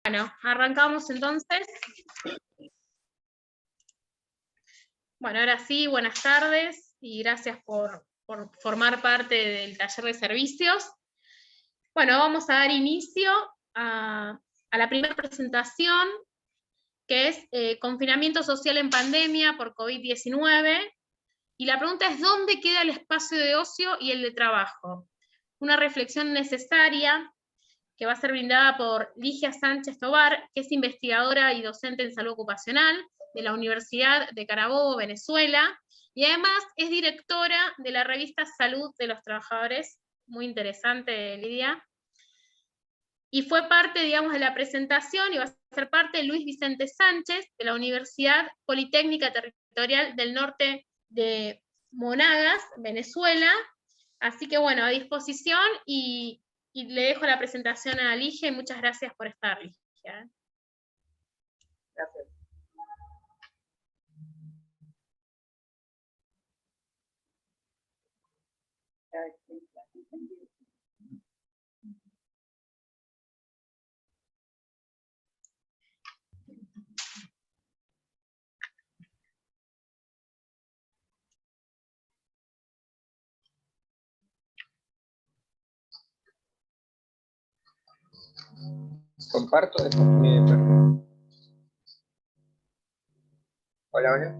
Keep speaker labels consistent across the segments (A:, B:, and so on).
A: Bueno, arrancamos entonces. Bueno, ahora sí, buenas tardes y gracias por formar parte del taller de servicios. Bueno, vamos a dar inicio a la primera presentación, que es confinamiento social en pandemia por COVID-19. Y la pregunta es, ¿dónde queda el espacio de ocio y el de trabajo? Una reflexión necesaria que va a ser brindada por Ligia Sánchez Tobar, que es investigadora y docente en salud ocupacional de la Universidad de Carabobo, Venezuela, y además es directora de la revista Salud de los Trabajadores, muy interesante, Lidia, y fue parte, digamos, de la presentación, y va a ser parte Luis Vicente Sánchez, de la Universidad Politécnica Territorial del Norte de Monagas, Venezuela. Así que bueno, a disposición, y le dejo la presentación a Ligia, y muchas gracias por estar, Ligia.
B: Gracias.
C: Comparto después mi perro. Hola, hola.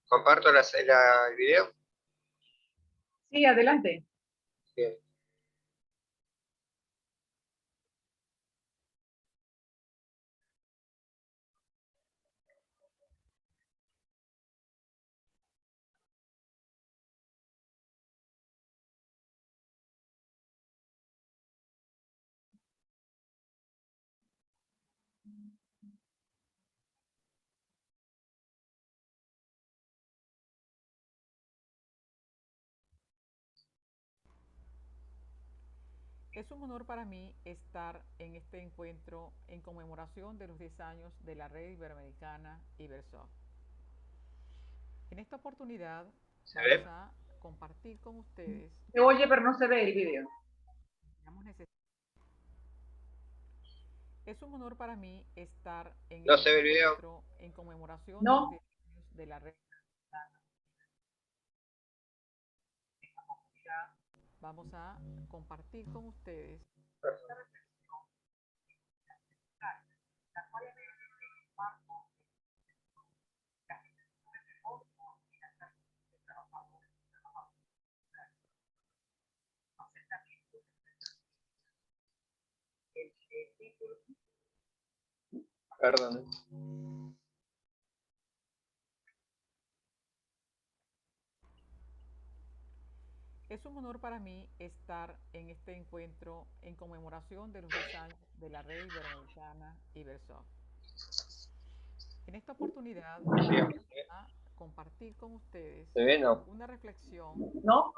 C: ¿Comparto el video?
B: Sí, adelante.
C: Bien.
D: Es un honor para mí estar en este encuentro en conmemoración de los 10 años de la Red Iberoamericana Ibersoft. En esta oportunidad vamos a compartir con ustedes.
B: Se oye, pero no se ve el video.
D: Es un honor para mí estar en
C: ¿No
D: este
C: se ve el video?
D: encuentro en conmemoración de
B: No.
D: los 10 años de la Red. Vamos a compartir con ustedes.
C: Perdón.
D: Es un honor para mí estar en este encuentro en conmemoración de los 10 años de la Red Iberoamericana Ibersoft. En esta oportunidad vamos a compartir con ustedes
C: ¿Se ve? No.
D: una reflexión.
B: ¿No?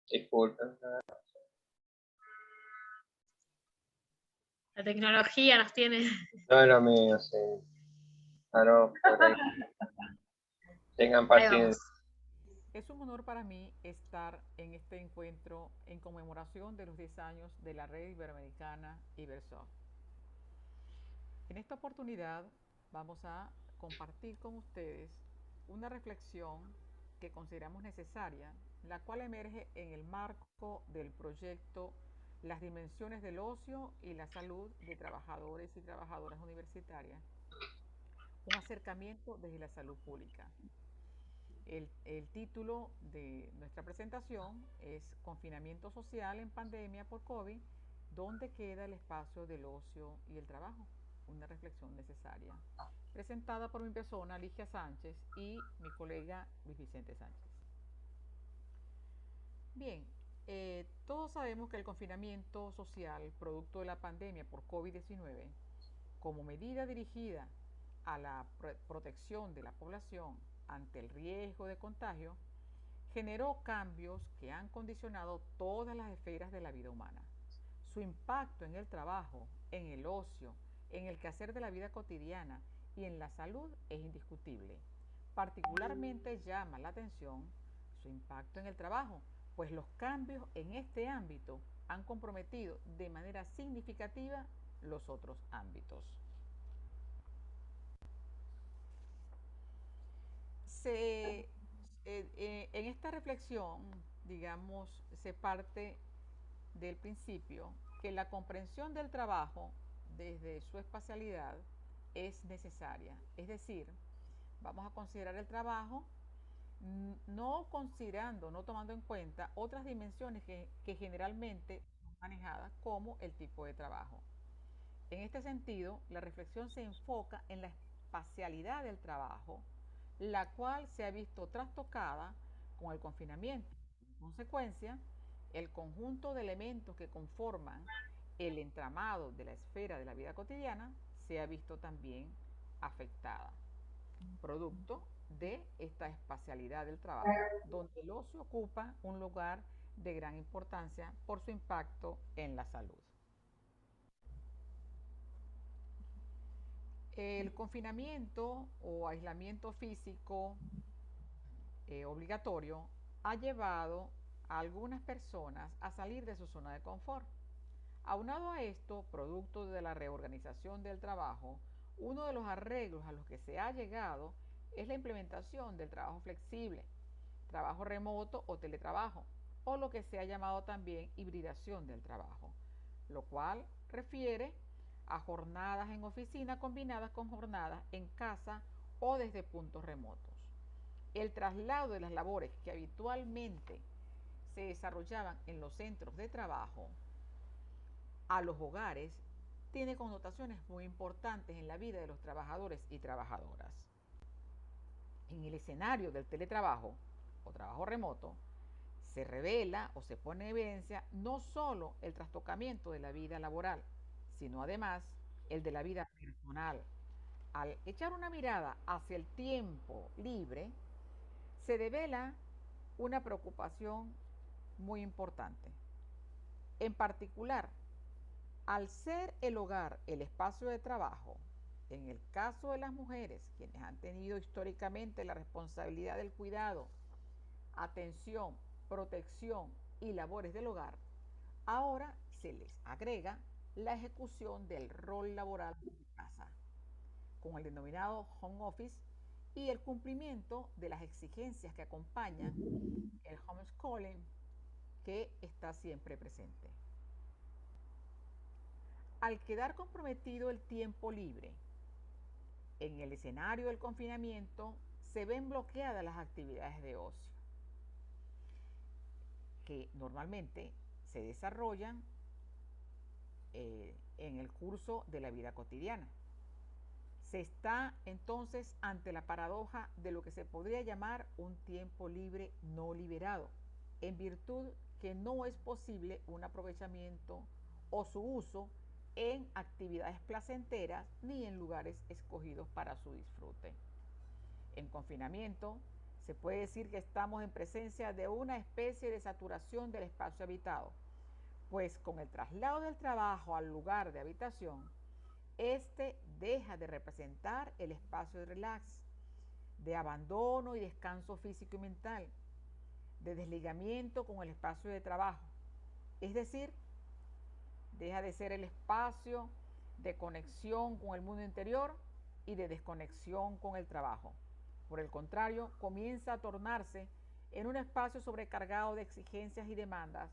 C: Disculpen.
A: La tecnología nos tiene.
C: No es lo mío, sí. No, por ahí. Tengan paciencia.
D: Es un honor para mí estar en este encuentro en conmemoración de los 10 años de la Red Iberoamericana Ibersoft. En esta oportunidad vamos a compartir con ustedes una reflexión que consideramos necesaria, la cual emerge en el marco del proyecto Las dimensiones del ocio y la salud de trabajadores y trabajadoras universitarias, un acercamiento desde la salud pública. El título de nuestra presentación es Confinamiento social en pandemia por COVID, ¿dónde queda el espacio del ocio y el trabajo? Una reflexión necesaria. Presentada por mi persona, Ligia Sánchez, y mi colega Luis Vicente Sánchez. Bien, todos sabemos que el confinamiento social, producto de la pandemia por COVID-19, como medida dirigida a la protección de la población ante el riesgo de contagio, generó cambios que han condicionado todas las esferas de la vida humana. Su impacto en el trabajo, en el ocio, en el quehacer de la vida cotidiana y en la salud es indiscutible. particularmente llama la atención su impacto en el trabajo, pues los cambios en este ámbito han comprometido de manera significativa los otros ámbitos. En esta reflexión, digamos, se parte del principio que la comprensión del trabajo desde su espacialidad es necesaria. Es decir, vamos a considerar el trabajo no considerando, no tomando en cuenta otras dimensiones que generalmente son manejadas como el tipo de trabajo. En este sentido, la reflexión se enfoca en la espacialidad del trabajo, la cual se ha visto trastocada con el confinamiento. En consecuencia, el conjunto de elementos que conforman el entramado de la esfera de la vida cotidiana se ha visto también afectada, producto de esta espacialidad del trabajo, donde el ocio ocupa un lugar de gran importancia por su impacto en la salud. El confinamiento o aislamiento físico obligatorio ha llevado a algunas personas a salir de su zona de confort. Aunado a esto, producto de la reorganización del trabajo, uno de los arreglos a los que se ha llegado es la implementación del trabajo flexible, trabajo remoto o teletrabajo, o lo que se ha llamado también hibridación del trabajo, lo cual refiere a jornadas en oficina combinadas con jornadas en casa o desde puntos remotos. El traslado de las labores que habitualmente se desarrollaban en los centros de trabajo a los hogares tiene connotaciones muy importantes en la vida de los trabajadores y trabajadoras. En el escenario del teletrabajo o trabajo remoto, se revela o se pone en evidencia no solo el trastocamiento de la vida laboral, sino además el de la vida personal. Al echar una mirada hacia el tiempo libre, se devela una preocupación muy importante. En particular, al ser el hogar el espacio de trabajo, en el caso de las mujeres, quienes han tenido históricamente la responsabilidad del cuidado, atención, protección y labores del hogar, ahora se les agrega la ejecución del rol laboral de casa, con el denominado home office y el cumplimiento de las exigencias que acompañan el homeschooling que está siempre presente. Al quedar comprometido el tiempo libre en el escenario del confinamiento, se ven bloqueadas las actividades de ocio que normalmente se desarrollan en el curso de la vida cotidiana. Se está entonces ante la paradoja de lo que se podría llamar un tiempo libre no liberado, en virtud que no es posible un aprovechamiento o su uso en actividades placenteras ni en lugares escogidos para su disfrute. En confinamiento, se puede decir que estamos en presencia de una especie de saturación del espacio habitado, pues con el traslado del trabajo al lugar de habitación, este deja de representar el espacio de relax, de abandono y descanso físico y mental, de desligamiento con el espacio de trabajo. Es decir, deja de ser el espacio de conexión con el mundo interior y de desconexión con el trabajo. Por el contrario, comienza a tornarse en un espacio sobrecargado de exigencias y demandas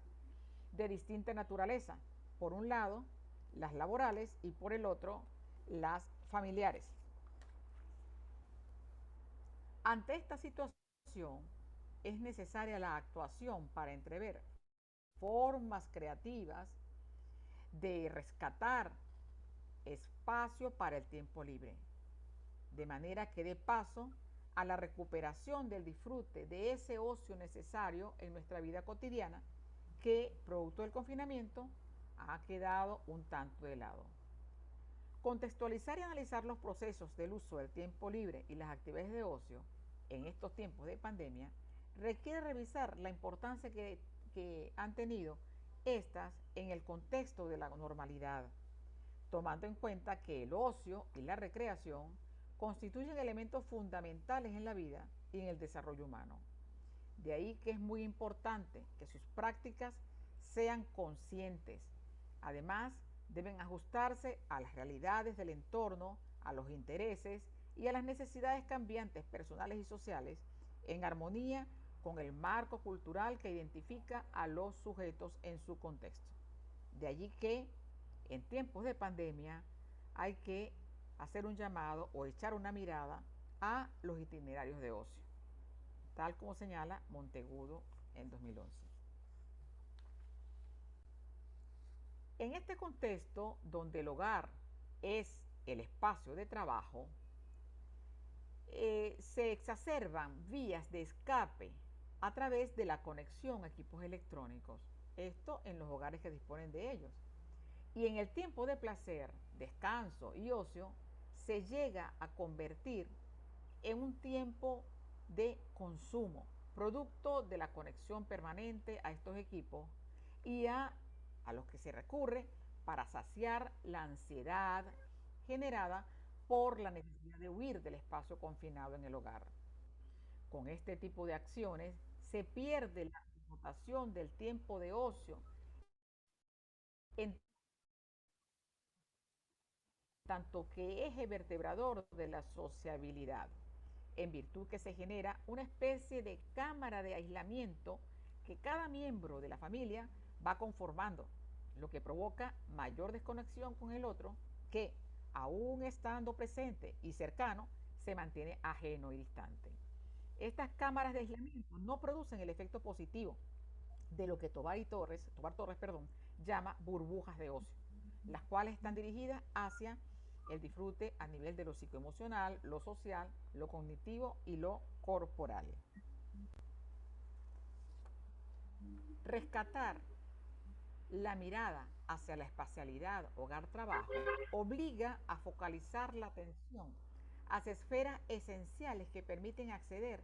D: de distinta naturaleza. Por un lado, las laborales y por el otro, las familiares. Ante esta situación, es necesaria la actuación para entrever formas creativas de rescatar espacio para el tiempo libre, de manera que dé paso a la recuperación del disfrute de ese ocio necesario en nuestra vida cotidiana que, producto del confinamiento, ha quedado un tanto de lado. Contextualizar y analizar los procesos del uso del tiempo libre y las actividades de ocio en estos tiempos de pandemia requiere revisar la importancia que han tenido estas en el contexto de la normalidad, tomando en cuenta que el ocio y la recreación constituyen elementos fundamentales en la vida y en el desarrollo humano. De ahí que es muy importante que sus prácticas sean conscientes. Además, deben ajustarse a las realidades del entorno, a los intereses y a las necesidades cambiantes personales y sociales, en armonía con el marco cultural que identifica a los sujetos en su contexto. De allí que en tiempos de pandemia hay que hacer un llamado o echar una mirada a los itinerarios de ocio, tal como señala Monteagudo en 2011. En este contexto, donde el hogar es el espacio de trabajo, se exacerban vías de escape a través de la conexión a equipos electrónicos. Esto en los hogares que disponen de ellos. Y en el tiempo de placer, descanso y ocio, se llega a convertir en un tiempo de consumo, producto de la conexión permanente a estos equipos y a los que se recurre para saciar la ansiedad generada por la necesidad de huir del espacio confinado en el hogar. Con este tipo de acciones se pierde la connotación del tiempo de ocio en tanto que eje vertebrador de la sociabilidad, en virtud que se genera una especie de cámara de aislamiento que cada miembro de la familia va conformando, lo que provoca mayor desconexión con el otro que, aún estando presente y cercano, se mantiene ajeno y distante. Estas cámaras de aislamiento no producen el efecto positivo de lo que Tobar Torres, llama burbujas de ocio, las cuales están dirigidas hacia el disfrute a nivel de lo psicoemocional, lo social, lo cognitivo y lo corporal. Rescatar la mirada hacia la espacialidad hogar-trabajo obliga a focalizar la atención hacia esferas esenciales que permiten acceder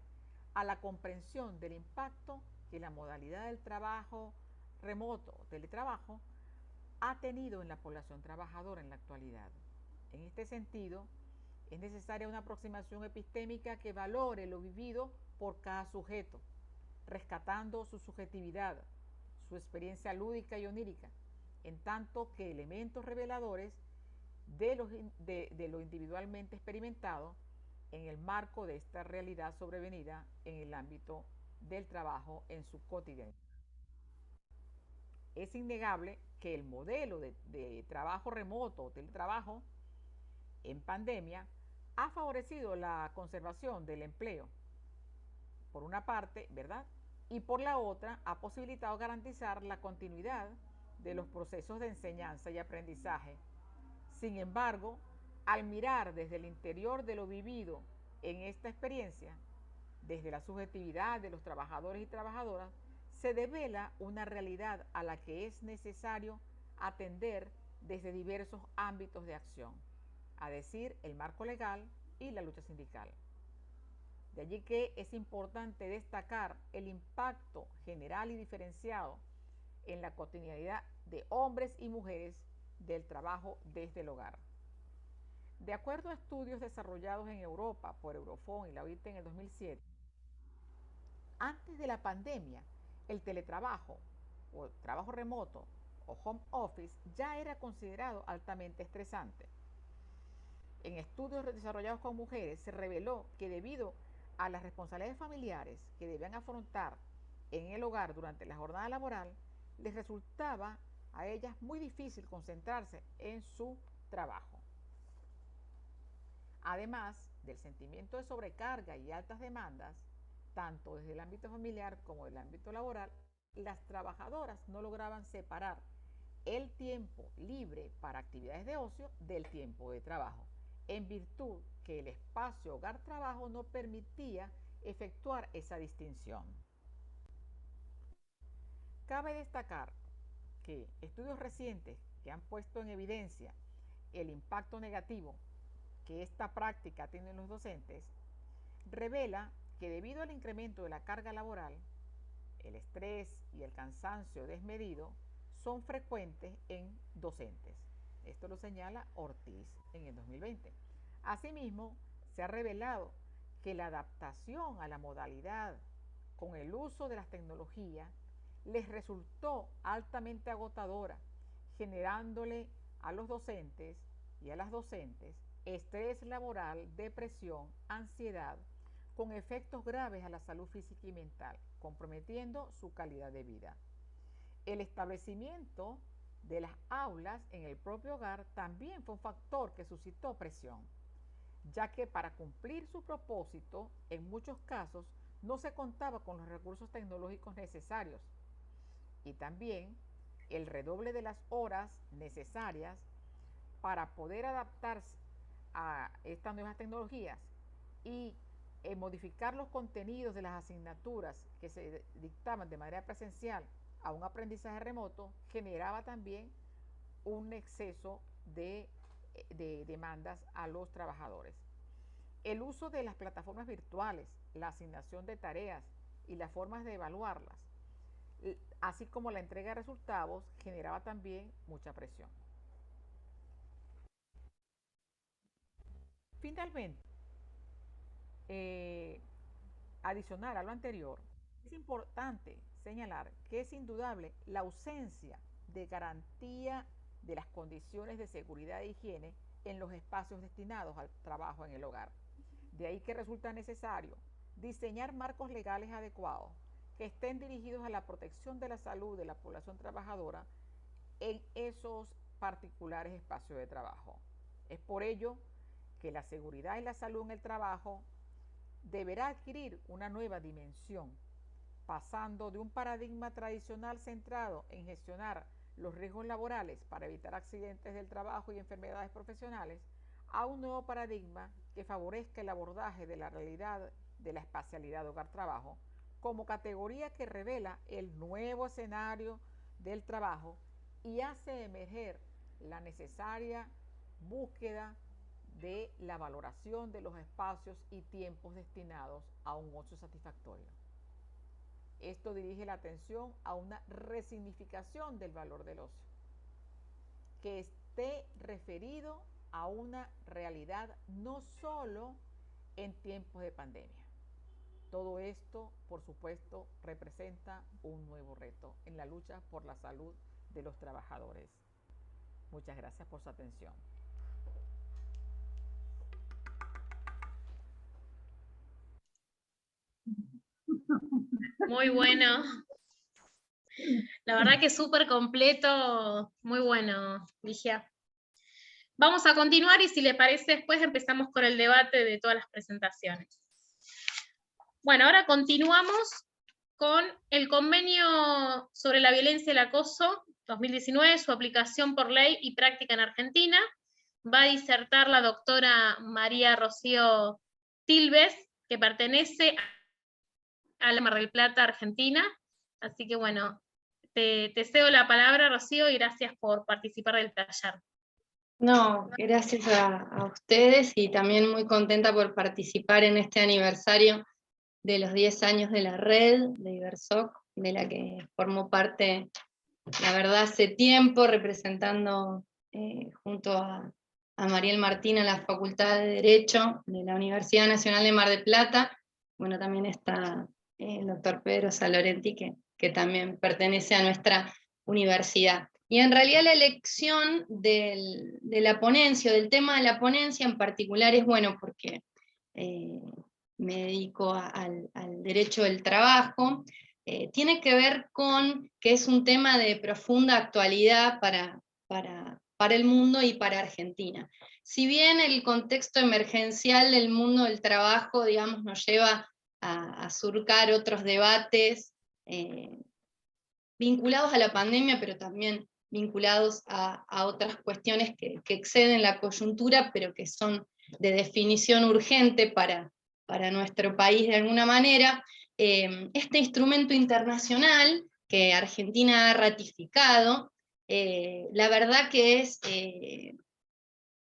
D: a la comprensión del impacto que la modalidad del trabajo remoto o teletrabajo ha tenido en la población trabajadora en la actualidad. En este sentido, es necesaria una aproximación epistémica que valore lo vivido por cada sujeto, rescatando su subjetividad, su experiencia lúdica y onírica, en tanto que elementos reveladores de lo individualmente experimentado en el marco de esta realidad sobrevenida en el ámbito del trabajo en su cotidianidad. Es innegable que el modelo de trabajo remoto o teletrabajo en pandemia ha favorecido la conservación del empleo, por una parte, ¿verdad? Y por la otra, ha posibilitado garantizar la continuidad de los procesos de enseñanza y aprendizaje. Sin embargo, al mirar desde el interior de lo vivido en esta experiencia, desde la subjetividad de los trabajadores y trabajadoras, se devela una realidad a la que es necesario atender desde diversos ámbitos de acción, a decir, el marco legal y la lucha sindical. De allí que es importante destacar el impacto general y diferenciado en la cotidianidad de hombres y mujeres del trabajo desde el hogar. De acuerdo a estudios desarrollados en Europa por Eurofond y la OIT en el 2007, antes de la pandemia, el teletrabajo o trabajo remoto o home office ya era considerado altamente estresante. En estudios desarrollados con mujeres se reveló que debido a las responsabilidades familiares que debían afrontar en el hogar durante la jornada laboral, les resultaba a ellas muy difícil concentrarse en su trabajo. Además del sentimiento de sobrecarga y altas demandas, tanto desde el ámbito familiar como del ámbito laboral, las trabajadoras no lograban separar el tiempo libre para actividades de ocio del tiempo de trabajo, en virtud que el espacio hogar-trabajo no permitía efectuar esa distinción. Cabe destacar que estudios recientes que han puesto en evidencia el impacto negativo que esta práctica tiene en los docentes, revela que debido al incremento de la carga laboral, el estrés y el cansancio desmedido son frecuentes en docentes. Esto lo señala Ortiz en el 2020. Asimismo, se ha revelado que la adaptación a la modalidad con el uso de las tecnologías les resultó altamente agotadora, generándole a los docentes y a las docentes estrés laboral, depresión, ansiedad, con efectos graves a la salud física y mental, comprometiendo su calidad de vida. El establecimiento de las aulas en el propio hogar también fue un factor que suscitó presión, ya que para cumplir su propósito, en muchos casos, no se contaba con los recursos tecnológicos necesarios, y también el redoble de las horas necesarias para poder adaptarse a estas nuevas tecnologías y modificar los contenidos de las asignaturas que se dictaban de manera presencial a un aprendizaje remoto, generaba también un exceso de demandas a los trabajadores. El uso de las plataformas virtuales, la asignación de tareas y las formas de evaluarlas, así como la entrega de resultados, generaba también mucha presión. Finalmente, adicional a lo anterior, es importante señalar que es indudable la ausencia de garantía de las condiciones de seguridad e higiene en los espacios destinados al trabajo en el hogar. De ahí que resulta necesario diseñar marcos legales adecuados que estén dirigidos a la protección de la salud de la población trabajadora en esos particulares espacios de trabajo. Es por ello que la seguridad y la salud en el trabajo deberá adquirir una nueva dimensión, pasando de un paradigma tradicional centrado en gestionar los riesgos laborales para evitar accidentes del trabajo y enfermedades profesionales, a un nuevo paradigma que favorezca el abordaje de la realidad de la espacialidad hogar-trabajo como categoría que revela el nuevo escenario del trabajo y hace emerger la necesaria búsqueda de la valoración de los espacios y tiempos destinados a un ocio satisfactorio. Esto dirige la atención a una resignificación del valor del ocio, que esté referido a una realidad no solo en tiempos de pandemia. Todo esto, por supuesto, representa un nuevo reto en la lucha por la salud de los trabajadores. Muchas gracias por su atención.
A: Muy bueno. La verdad que súper completo, muy bueno, Ligia. Vamos a continuar y si le parece después empezamos con el debate de todas las presentaciones. Bueno, ahora continuamos con el convenio sobre la violencia y el acoso 2019, su aplicación por ley y práctica en Argentina. Va a disertar la doctora María Rocío Tilves, que pertenece a la Mar del Plata, Argentina. Así que bueno, te cedo la palabra, Rocío, y gracias por participar del taller.
E: No, gracias a ustedes y también muy contenta por participar en este aniversario de los 10 años de la red de Ibersoc, de la que formó parte, la verdad, hace tiempo, representando junto a Mariel Martín en la Facultad de Derecho de la Universidad Nacional de Mar del Plata. Bueno, también está el doctor Pedro Salorenti, que también pertenece a nuestra universidad. Y en realidad la elección de la ponencia, del tema de la ponencia en particular, es bueno porque me dedico al derecho del trabajo, tiene que ver con que es un tema de profunda actualidad para el mundo y para Argentina. Si bien el contexto emergencial del mundo del trabajo, digamos, nos lleva a surcar otros debates vinculados a la pandemia, pero también vinculados a otras cuestiones que exceden la coyuntura, pero que son de definición urgente para nuestro país de alguna manera, este instrumento internacional que Argentina ha ratificado, la verdad que es,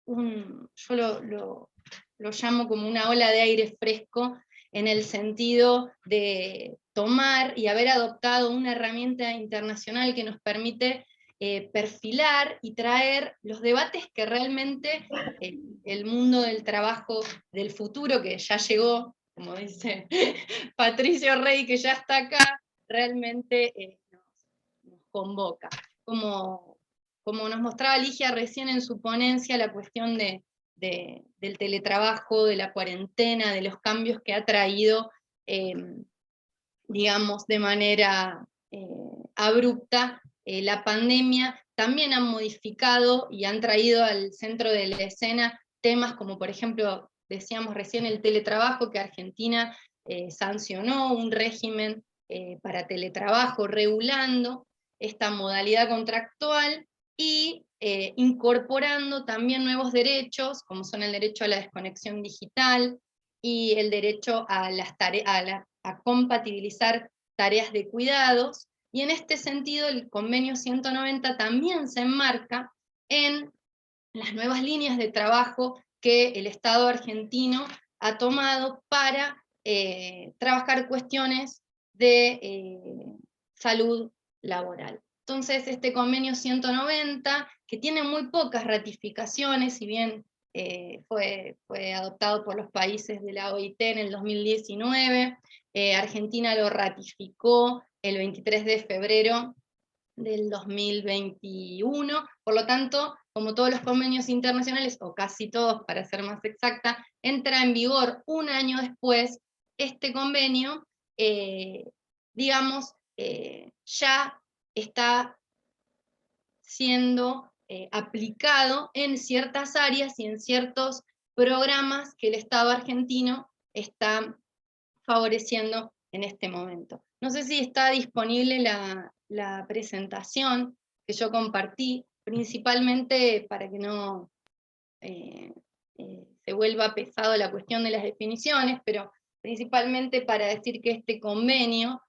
E: yo lo llamo como una ola de aire fresco, en el sentido de tomar y haber adoptado una herramienta internacional que nos permite perfilar y traer los debates que realmente el mundo del trabajo del futuro, que ya llegó, como dice Patricio Rey, que ya está acá, realmente nos convoca. Como nos mostraba Ligia recién en su ponencia, la cuestión del teletrabajo, de la cuarentena, de los cambios que ha traído, digamos, de manera abrupta, la pandemia, también han modificado y han traído al centro de la escena temas como, por ejemplo, decíamos recién el teletrabajo, que Argentina sancionó un régimen para teletrabajo, regulando esta modalidad contractual y incorporando también nuevos derechos, como son el derecho a la desconexión digital y el derecho a compatibilizar tareas de cuidados, y en este sentido el convenio 190 también se enmarca en las nuevas líneas de trabajo que el Estado argentino ha tomado para trabajar cuestiones de salud laboral. Entonces este convenio 190, que tiene muy pocas ratificaciones, si bien fue adoptado por los países de la OIT en el 2019, Argentina lo ratificó el 23 de febrero del 2021, por lo tanto, como todos los convenios internacionales, o casi todos para ser más exacta, entra en vigor un año después. Este convenio, digamos, ya está siendo aplicado en ciertas áreas y en ciertos programas que el Estado argentino está favoreciendo en este momento. No sé si está disponible la presentación que yo compartí, principalmente para que no se vuelva pesado la cuestión de las definiciones, pero principalmente para decir que este convenio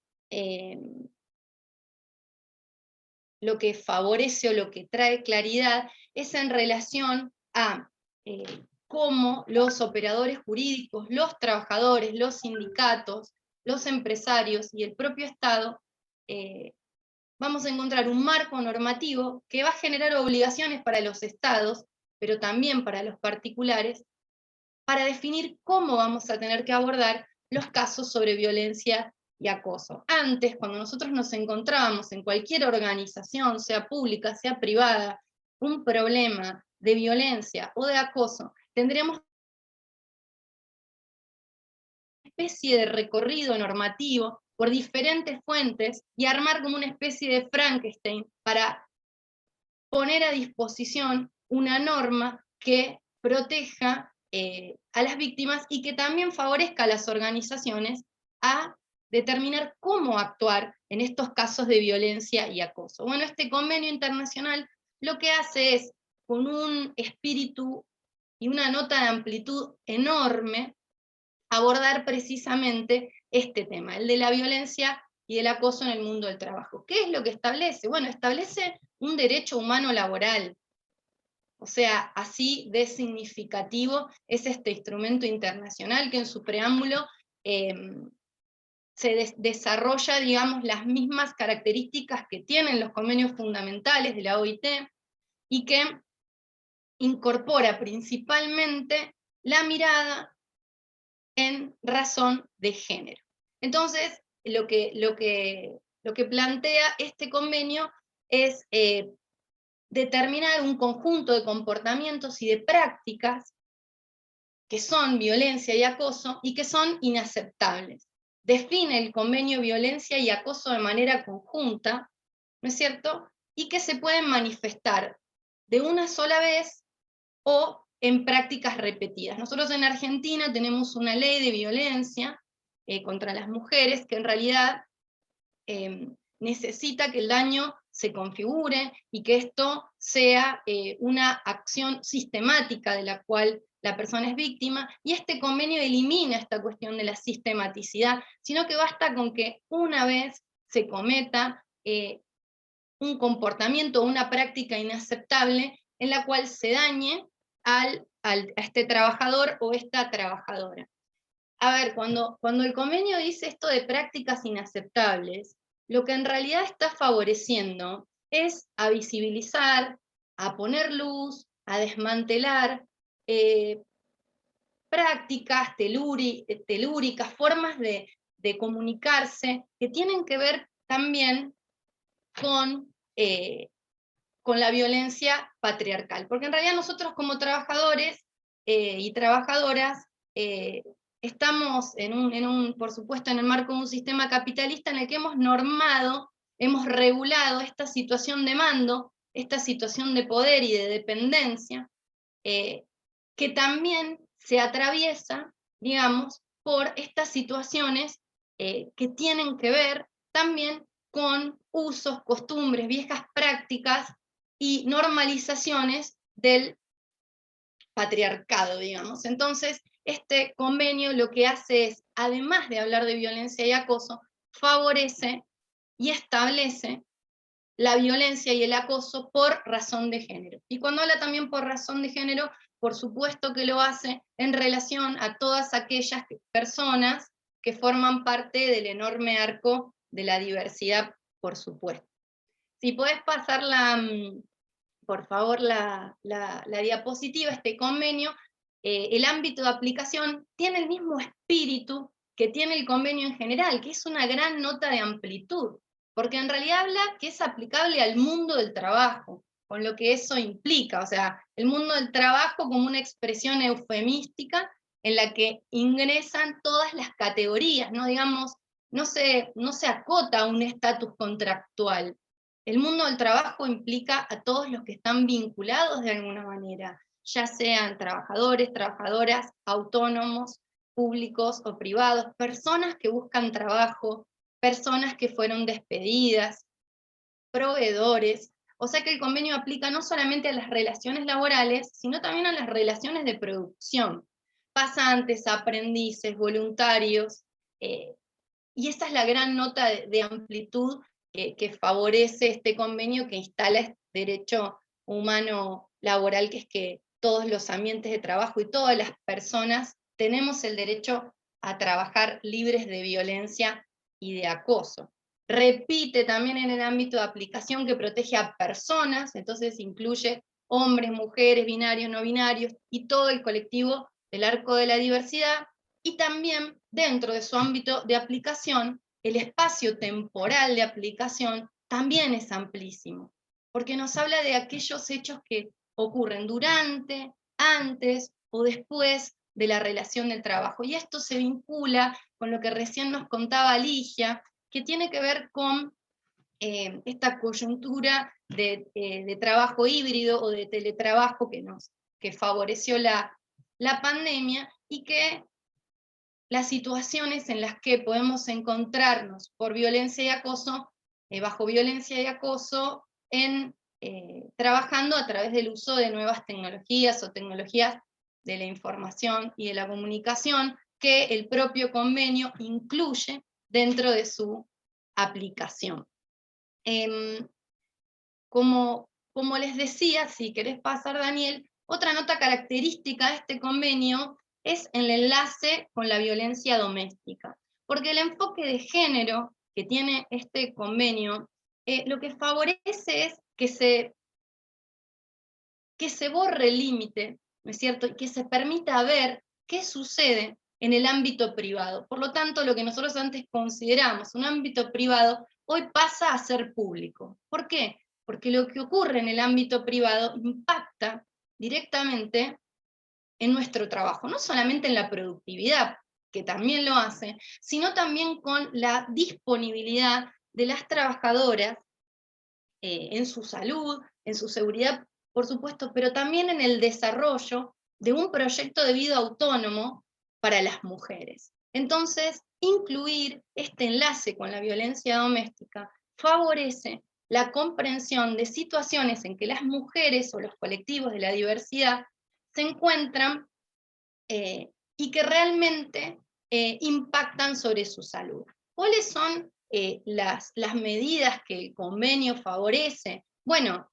E: lo que favorece o lo que trae claridad es en relación a cómo los operadores jurídicos, los trabajadores, los sindicatos, los empresarios y el propio Estado vamos a encontrar un marco normativo que va a generar obligaciones para los estados, pero también para los particulares, para definir cómo vamos a tener que abordar los casos sobre violencia y acoso. Antes, cuando nosotros nos encontrábamos en cualquier organización, sea pública, sea privada, un problema de violencia o de acoso, tendríamos una especie de recorrido normativo por diferentes fuentes y armar como una especie de Frankenstein para poner a disposición una norma que proteja a las víctimas y que también favorezca a las organizaciones a determinar cómo actuar en estos casos de violencia y acoso. Bueno, este convenio internacional lo que hace es, con un espíritu y una nota de amplitud enorme, abordar precisamente este tema, el de la violencia y el acoso en el mundo del trabajo. ¿Qué es lo que establece? Bueno, establece un derecho humano laboral. O sea, así de significativo es este instrumento internacional que en su preámbulo se desarrolla, digamos, las mismas características que tienen los convenios fundamentales de la OIT y que incorpora principalmente la mirada en razón de género. Entonces, lo que plantea este convenio es determinar un conjunto de comportamientos y de prácticas que son violencia y acoso y que son inaceptables. Define el convenio violencia y acoso de manera conjunta, ¿no es cierto? Y que se pueden manifestar de una sola vez o en prácticas repetidas. Nosotros en Argentina tenemos una ley de violencia contra las mujeres que en realidad necesita que el daño se configure y que esto sea una acción sistemática de la cual la persona es víctima, y este convenio elimina esta cuestión de la sistematicidad, sino que basta con que una vez se cometa un comportamiento o una práctica inaceptable en la cual se dañe a este trabajador o esta trabajadora. A ver, cuando el convenio dice esto de prácticas inaceptables, lo que en realidad está favoreciendo es a visibilizar, a poner luz, a desmantelar prácticas telúricas, formas de comunicarse, que tienen que ver también con la violencia patriarcal. Porque en realidad nosotros como trabajadores y trabajadoras estamos por supuesto, en el marco de un sistema capitalista en el que hemos normado, hemos regulado esta situación de mando, esta situación de poder y de dependencia, que también se atraviesa, digamos, por estas situaciones que tienen que ver también con usos, costumbres, viejas prácticas y normalizaciones del patriarcado, digamos. Entonces, este convenio lo que hace es, además de hablar de violencia y acoso, favorece y establece la violencia y el acoso por razón de género. Y cuando habla también por razón de género, por supuesto que lo hace en relación a todas aquellas personas que forman parte del enorme arco de la diversidad, por supuesto. Si podés pasar por favor, la diapositiva, este convenio, el ámbito de aplicación tiene el mismo espíritu que tiene el convenio en general, que es una gran nota de amplitud, porque en realidad habla que es aplicable al mundo del trabajo, con lo que eso implica, o sea, el mundo del trabajo como una expresión eufemística en la que ingresan todas las categorías, ¿no? Digamos, no se acota a un estatus contractual. El mundo del trabajo implica a todos los que están vinculados de alguna manera, ya sean trabajadores, trabajadoras, autónomos, públicos o privados, personas que buscan trabajo, personas que fueron despedidas, proveedores. O sea que el convenio aplica no solamente a las relaciones laborales, sino también a las relaciones de producción. Pasantes, aprendices, voluntarios, y esa es la gran nota de amplitud que favorece este convenio, que instala este derecho humano laboral, que es que todos los ambientes de trabajo y todas las personas tenemos el derecho a trabajar libres de violencia y de acoso. Repite también en el ámbito de aplicación que protege a personas, entonces incluye hombres, mujeres, binarios, no binarios, y todo el colectivo del arco de la diversidad, y también dentro de su ámbito de aplicación, el espacio temporal de aplicación también es amplísimo, porque nos habla de aquellos hechos que ocurren durante, antes o después de la relación del trabajo. Y esto se vincula con lo que recién nos contaba Ligia, que tiene que ver con esta coyuntura de trabajo híbrido o de teletrabajo que favoreció la pandemia, y que las situaciones en las que podemos encontrarnos por violencia y acoso, bajo violencia y acoso, trabajando a través del uso de nuevas tecnologías o tecnologías de la información y de la comunicación, que el propio convenio incluye dentro de su aplicación. Como les decía, si querés pasar, Daniel, otra nota característica de este convenio es el enlace con la violencia doméstica, porque el enfoque de género que tiene este convenio lo que favorece es que se borre el límite, ¿no es cierto?, y que se permita ver qué sucede en el ámbito privado. Por lo tanto, lo que nosotros antes consideramos un ámbito privado, hoy pasa a ser público. ¿Por qué? Porque lo que ocurre en el ámbito privado impacta directamente en nuestro trabajo, no solamente en la productividad, que también lo hace, sino también con la disponibilidad de las trabajadoras en su salud, en su seguridad, por supuesto, pero también en el desarrollo de un proyecto de vida autónomo para las mujeres. Entonces, incluir este enlace con la violencia doméstica favorece la comprensión de situaciones en que las mujeres o los colectivos de la diversidad se encuentran y que realmente impactan sobre su salud. ¿Cuáles son las medidas que el convenio favorece? Bueno,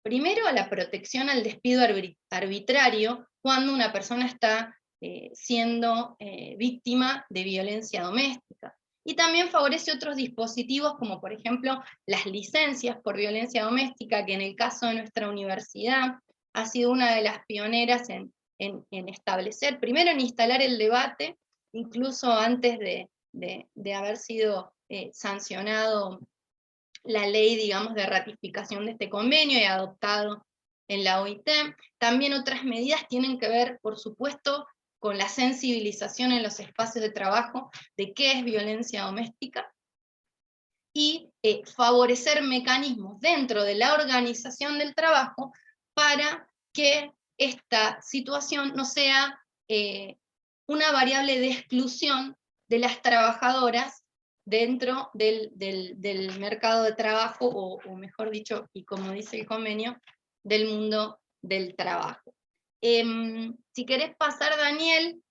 E: primero, la protección al despido arbitrario cuando una persona está siendo víctima de violencia doméstica. y también favorece otros dispositivos, como por ejemplo las licencias por violencia doméstica, que en el caso de nuestra universidad ha sido una de las pioneras en establecer, primero en instalar el debate, incluso antes de haber sido sancionado la ley, digamos, de ratificación de este convenio y adoptado en la OIT. También otras medidas tienen que ver, por supuesto, con la sensibilización en los espacios de trabajo de qué es violencia doméstica, y favorecer mecanismos dentro de la organización del trabajo para que esta situación no sea una variable de exclusión de las trabajadoras dentro del mercado de trabajo, o mejor dicho, y como dice el convenio, del mundo del trabajo. Si querés pasar, Daniel,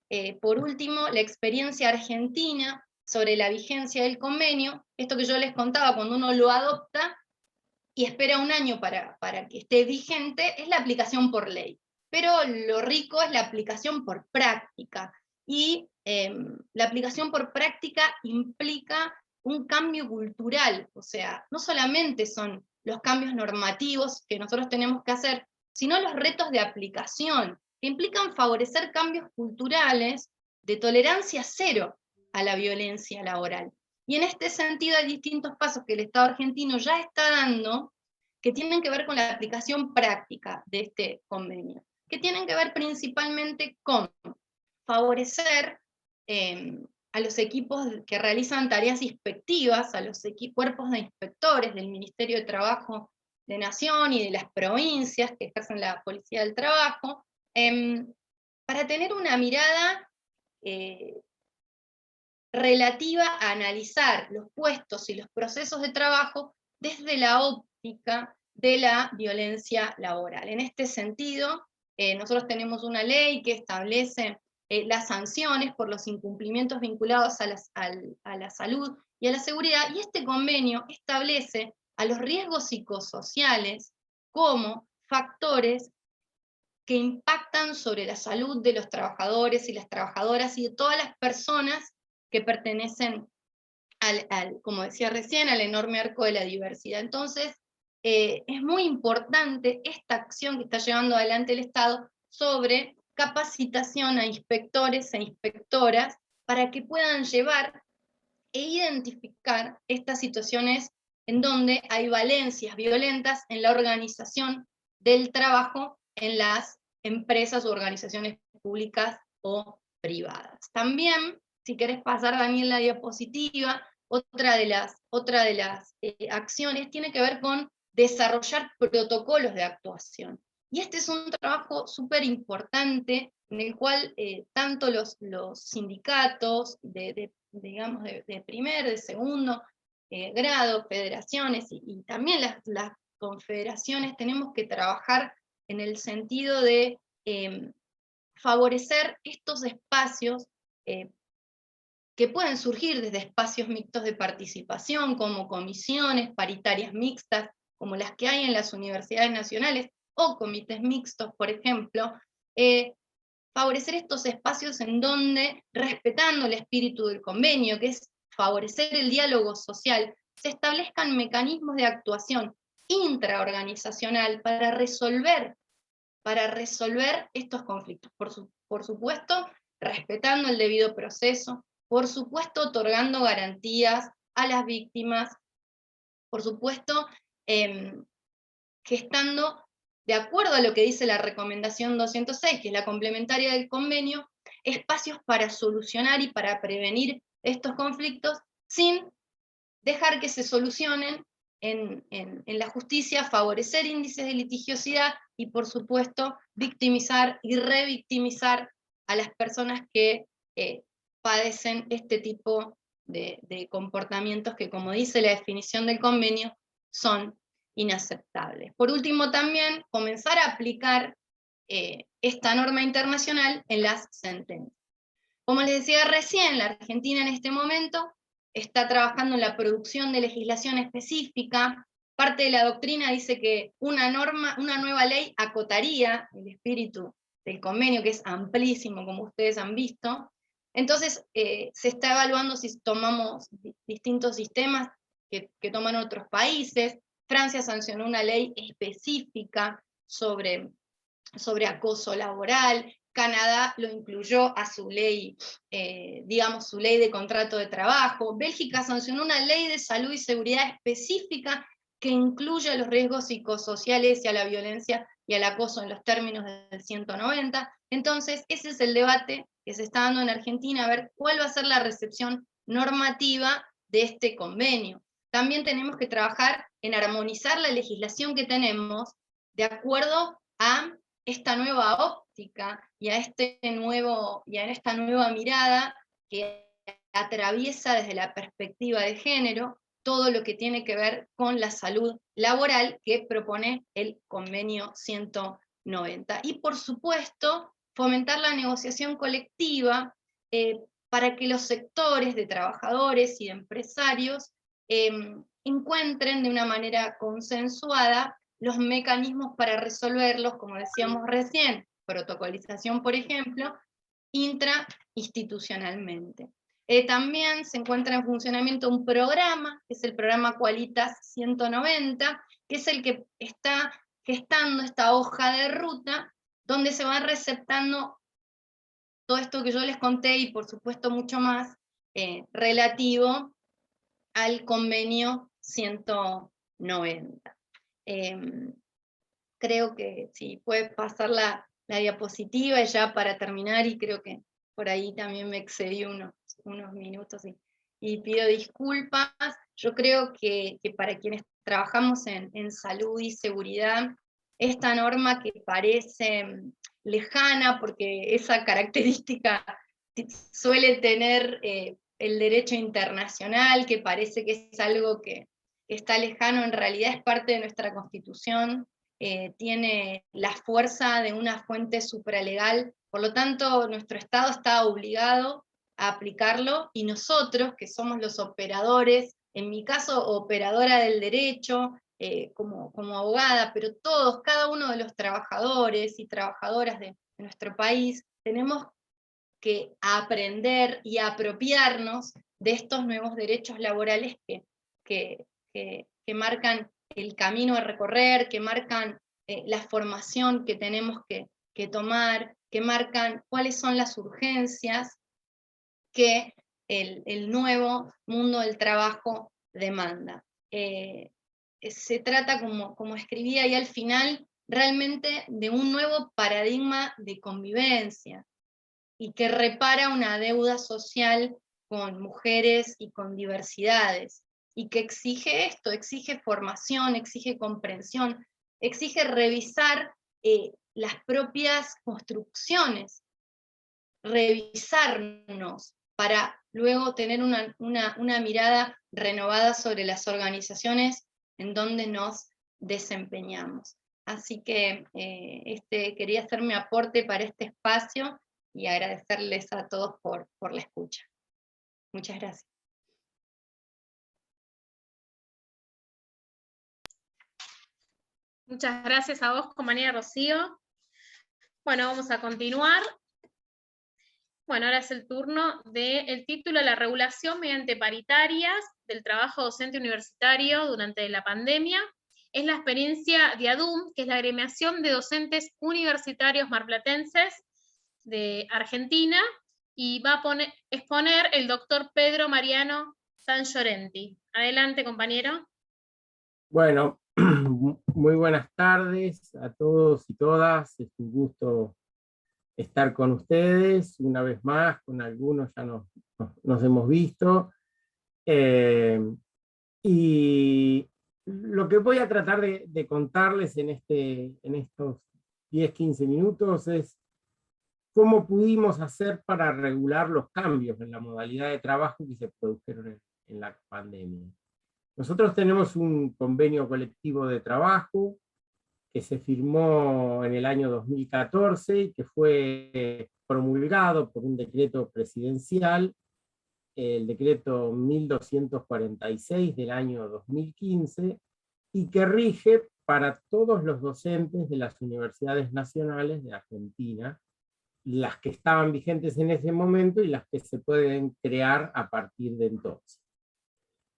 E: por último, la experiencia argentina sobre la vigencia del convenio, esto que yo les contaba, cuando uno lo adopta y espera un año para que esté vigente, es la aplicación por ley. Pero lo rico es la aplicación por práctica, y la aplicación por práctica implica un cambio cultural, o sea, no solamente son los cambios normativos que nosotros tenemos que hacer, sino los retos de aplicación, que implican favorecer cambios culturales de tolerancia cero a la violencia laboral. Y en este sentido hay distintos pasos que el Estado argentino ya está dando, que tienen que ver con la aplicación práctica de este convenio, que tienen que ver principalmente con favorecer a los equipos que realizan tareas inspectivas, a los cuerpos de inspectores del Ministerio de Trabajo de Nación y de las provincias que ejercen la Policía del Trabajo, para tener una mirada relativa a analizar los puestos y los procesos de trabajo desde la óptica de la violencia laboral. En este sentido, nosotros tenemos una ley que establece las sanciones por los incumplimientos vinculados a la salud y a la seguridad, y este convenio establece a los riesgos psicosociales como factores que impactan sobre la salud de los trabajadores y las trabajadoras y de todas las personas que pertenecen como decía recién, al enorme arco de la diversidad. Entonces, es muy importante esta acción que está llevando adelante el Estado sobre capacitación a inspectores e inspectoras para que puedan llevar e identificar estas situaciones en donde hay valencias violentas en la organización del trabajo en las empresas o organizaciones públicas o privadas. También, si querés pasar, Daniel, la diapositiva, otra de las acciones tiene que ver con desarrollar protocolos de actuación. Y este es un trabajo súper importante en el cual tanto los sindicatos digamos, de primer, de segundo grado, federaciones y también las confederaciones, tenemos que trabajar en el sentido de favorecer estos espacios que pueden surgir desde espacios mixtos de participación, como comisiones paritarias mixtas, como las que hay en las universidades nacionales, o comités mixtos, por ejemplo, favorecer estos espacios en donde, respetando el espíritu del convenio, que es favorecer el diálogo social, se establezcan mecanismos de actuación intraorganizacional para resolver estos conflictos. Por supuesto, respetando el debido proceso, por supuesto, otorgando garantías a las víctimas, por supuesto, gestando, de acuerdo a lo que dice la recomendación 206, que es la complementaria del convenio, espacios para solucionar y para prevenir estos conflictos sin dejar que se solucionen en la justicia, favorecer índices de litigiosidad y, por supuesto, victimizar y revictimizar a las personas que padecen este tipo de comportamientos que, como dice la definición del convenio, son inaceptables. Por último, también comenzar a aplicar esta norma internacional en las sentencias. Como les decía recién, la Argentina en este momento está trabajando en la producción de legislación específica. Parte de la doctrina dice que una nueva ley acotaría el espíritu del convenio, que es amplísimo, como ustedes han visto, Entonces, se está evaluando si tomamos distintos sistemas que toman otros países. Francia sancionó una ley específica sobre acoso laboral. Canadá lo incluyó a su ley, digamos, su ley de contrato de trabajo. Bélgica sancionó una ley de salud y seguridad específica que incluye a los riesgos psicosociales y a la violencia y al acoso en los términos del 190. Entonces, ese es el debate que se está dando en Argentina, a ver cuál va a ser la recepción normativa de este convenio. También tenemos que trabajar en armonizar la legislación que tenemos de acuerdo a esta nueva óptica y a esta nueva mirada que atraviesa desde la perspectiva de género todo lo que tiene que ver con la salud laboral que propone el convenio 190. Y por supuesto, fomentar la negociación colectiva para que los sectores de trabajadores y de empresarios encuentren de una manera consensuada los mecanismos para resolverlos, como decíamos recién, protocolización, por ejemplo, intrainstitucionalmente. También se encuentra en funcionamiento un programa, que es el programa Qualitas 190, que es el que está gestando esta hoja de ruta, donde se va receptando todo esto que yo les conté, y por supuesto mucho más, relativo al convenio 190. Creo que sí, puede pasar la diapositiva ya para terminar, y creo que por ahí también me excedí unos minutos y pido disculpas. Yo creo que para quienes trabajamos en salud y seguridad, esta norma que parece lejana, porque esa característica suele tener el derecho internacional, que parece que es algo que está lejano, en realidad es parte de nuestra Constitución, tiene la fuerza de una fuente supralegal, por lo tanto nuestro Estado está obligado a aplicarlo, y nosotros, que somos los operadores, en mi caso operadora del derecho, como abogada, pero todos, cada uno de los trabajadores y trabajadoras de nuestro país, tenemos que aprender y apropiarnos de estos nuevos derechos laborales que marcan el camino a recorrer, que marcan la formación que tenemos que tomar, que marcan cuáles son las urgencias que el nuevo mundo del trabajo demanda. Se trata, como escribí ahí al final, realmente de un nuevo paradigma de convivencia, y que repara una deuda social con mujeres y con diversidades, y que exige esto, exige formación, exige comprensión, exige revisar las propias construcciones, revisarnos para luego tener una mirada renovada sobre las organizaciones en donde nos desempeñamos. Así que quería hacer mi aporte para este espacio y agradecerles a todos por la escucha. Muchas gracias.
A: Muchas gracias a vos, compañera Rocío. Bueno, vamos a continuar. Bueno, ahora es el turno del título: La regulación mediante paritarias del trabajo docente universitario durante la pandemia. Es la experiencia de ADUM, que es la agremiación de docentes universitarios marplatenses de Argentina, y va a exponer el doctor Pedro Mariano Sangiorenti. Adelante, compañero.
F: Bueno, muy buenas tardes a todos y todas. Es un gusto estar con ustedes una vez más. Con algunos ya nos hemos visto. Y lo que voy a tratar de contarles en estos 10-15 minutos es cómo pudimos hacer para regular los cambios en la modalidad de trabajo que se produjeron en la pandemia. Nosotros tenemos un convenio colectivo de trabajo que se firmó en el año 2014 y que fue promulgado por un decreto presidencial, el decreto 1246 del año 2015, y que rige para todos los docentes de las universidades nacionales de Argentina, las que estaban vigentes en ese momento y las que se pueden crear a partir de entonces.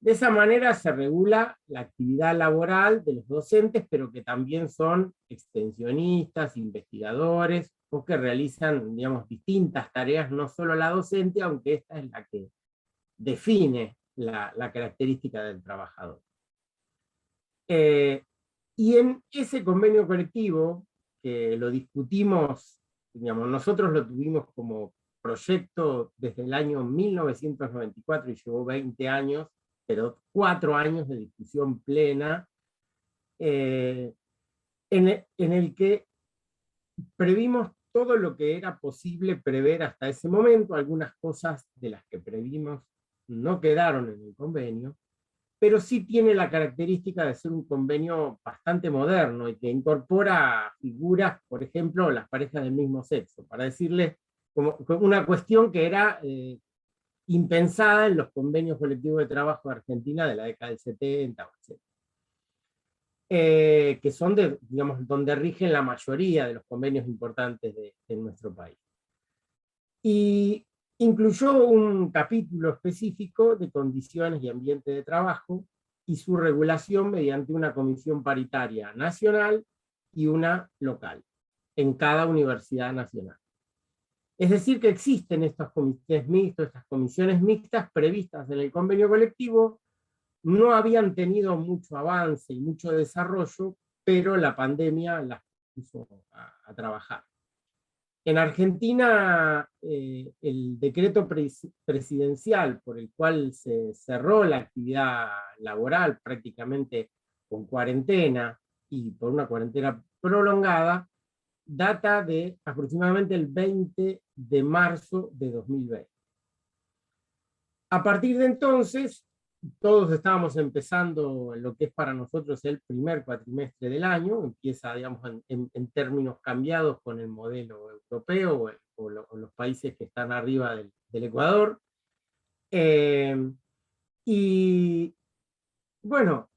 F: De esa manera se regula la actividad laboral de los docentes, pero que también son extensionistas, investigadores, o que realizan, digamos, distintas tareas, no solo la docente, aunque esta es la que define la característica del trabajador. Y en ese convenio colectivo, que lo discutimos, digamos, nosotros lo tuvimos como proyecto desde el año 1994 y llevó 20 años, pero 4 años de discusión plena, en el que previmos todo lo que era posible prever hasta ese momento. Algunas cosas de las que previmos no quedaron en el convenio, pero sí tiene la característica de ser un convenio bastante moderno y que incorpora figuras, por ejemplo, las parejas del mismo sexo, para decirles como una cuestión que era impensada en los convenios colectivos de trabajo de Argentina de la década del 70, etc. Que son, digamos, donde rigen la mayoría de los convenios importantes de nuestro país. Y incluyó un capítulo específico de condiciones y ambiente de trabajo y su regulación mediante una comisión paritaria nacional y una local, en cada universidad nacional. Es decir, que existen estos comités mixtos, estas comisiones mixtas previstas en el convenio colectivo, no habían tenido mucho avance y mucho desarrollo, pero la pandemia las puso a trabajar. En Argentina, el decreto presidencial por el cual se cerró la actividad laboral prácticamente con cuarentena y por una cuarentena prolongada, data de aproximadamente el 20 de marzo de 2020. A partir de entonces, todos estábamos empezando lo que es para nosotros el primer cuatrimestre del año, empieza, digamos, en términos cambiados con el modelo europeo o los países que están arriba del Ecuador. Y bueno,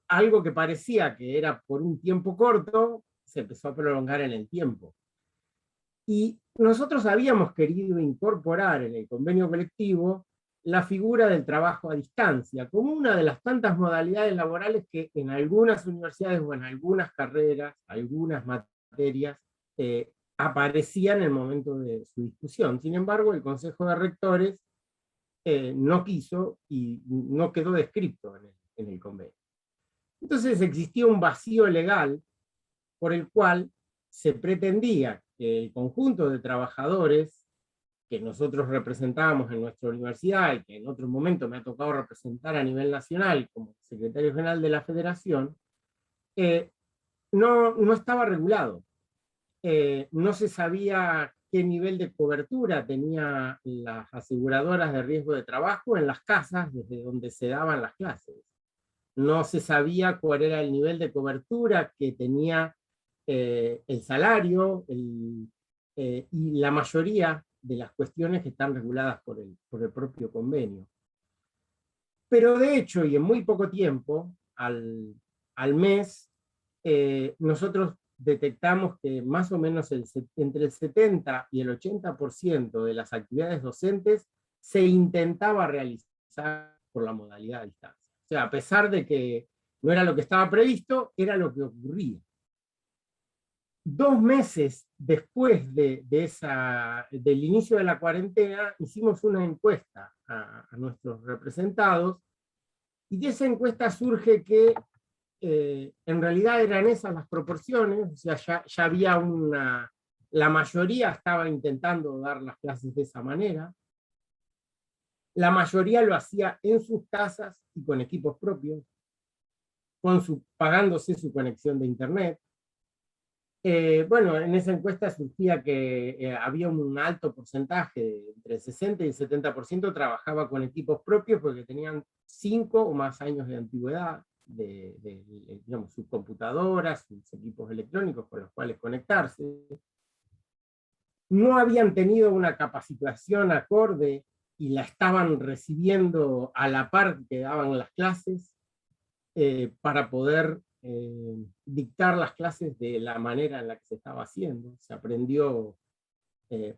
F: algo que parecía que era por un tiempo corto, se empezó a prolongar en el tiempo. Y nosotros habíamos querido incorporar en el convenio colectivo la figura del trabajo a distancia, como una de las tantas modalidades laborales que en algunas universidades o en algunas carreras, algunas materias, aparecían en el momento de su discusión. Sin embargo, el Consejo de Rectores no quiso y no quedó descrito en el convenio. Entonces existía un vacío legal por el cual se pretendía que el conjunto de trabajadores que nosotros representábamos en nuestra universidad y que en otro momento me ha tocado representar a nivel nacional como secretario general de la federación, no estaba regulado. No se sabía qué nivel de cobertura tenía las aseguradoras de riesgo de trabajo en las casas desde donde se daban las clases. No se sabía cuál era el nivel de cobertura que tenía el salario y la mayoría de las cuestiones que están reguladas por el propio convenio. Pero de hecho, y en muy poco tiempo, al mes, nosotros detectamos que más o menos entre el 70 y el 80% de las actividades docentes se intentaba realizar por la modalidad a distancia. O sea, a pesar de que no era lo que estaba previsto, era lo que ocurría. 2 meses después del inicio de la cuarentena, hicimos una encuesta a nuestros representados, y de esa encuesta surge que en realidad eran esas las proporciones, o sea, ya había la mayoría estaba intentando dar las clases de esa manera, la mayoría lo hacía en sus casas y con equipos propios, pagándose su conexión de internet. Bueno, en esa encuesta surgía que había un alto porcentaje, entre el 60 y el 70% trabajaba con equipos propios porque tenían 5 o más años de antigüedad, digamos, sus computadoras, sus equipos electrónicos con los cuales conectarse. No habían tenido una capacitación acorde y la estaban recibiendo a la par que daban las clases para poder dictar las clases de la manera en la que se estaba haciendo. Se aprendió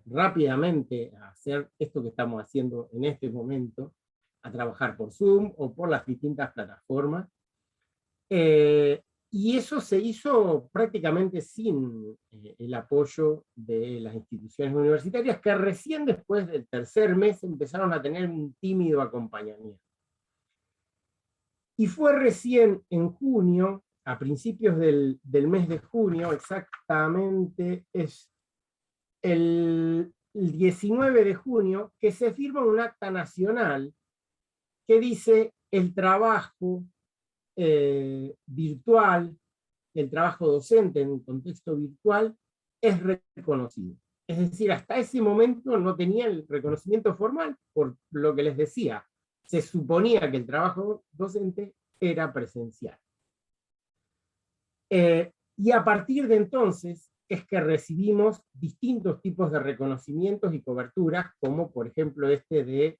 F: rápidamente a hacer esto que estamos haciendo en este momento, a trabajar por Zoom o por las distintas plataformas. Y eso se hizo prácticamente sin el apoyo de las instituciones universitarias, que recién después del tercer mes empezaron a tener un tímido acompañamiento. Y fue recién en junio, a principios del mes de junio, exactamente es el 19 de junio, que se firma un acta nacional que dice el trabajo virtual, el trabajo docente en un contexto virtual es reconocido. Es decir, hasta ese momento no tenía el reconocimiento formal, por lo que les decía, se suponía que el trabajo docente era presencial. Y a partir de entonces es que recibimos distintos tipos de reconocimientos y coberturas, como por ejemplo este de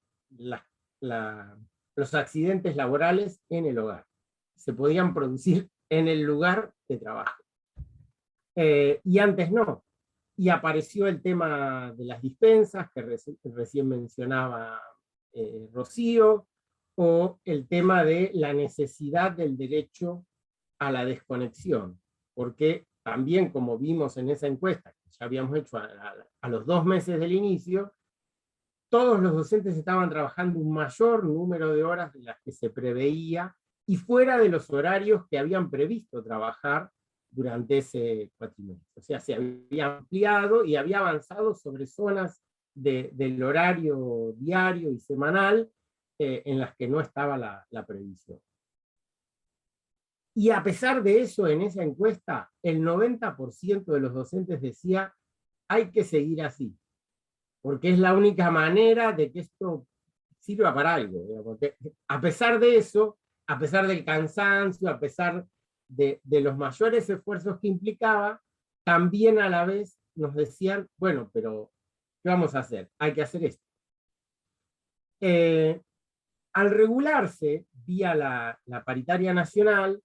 F: los accidentes laborales en el hogar. Se podían producir en el lugar de trabajo. Y antes no. Y apareció el tema de las dispensas, que recién mencionaba Rocío, o el tema de la necesidad del derecho a la desconexión, porque también, como vimos en esa encuesta que ya habíamos hecho a los 2 meses del inicio, todos los docentes estaban trabajando un mayor número de horas de las que se preveía, y fuera de los horarios que habían previsto trabajar durante ese cuatrimestre. O sea, se había ampliado y había avanzado sobre zonas del horario diario y semanal en las que no estaba la previsión. Y a pesar de eso, en esa encuesta, el 90% de los docentes decía, hay que seguir así, porque es la única manera de que esto sirva para algo. Digamos. A pesar de eso, a pesar del cansancio, a pesar de los mayores esfuerzos que implicaba, también a la vez nos decían, bueno, pero ¿qué vamos a hacer? Hay que hacer esto. Al regularse vía la paritaria nacional,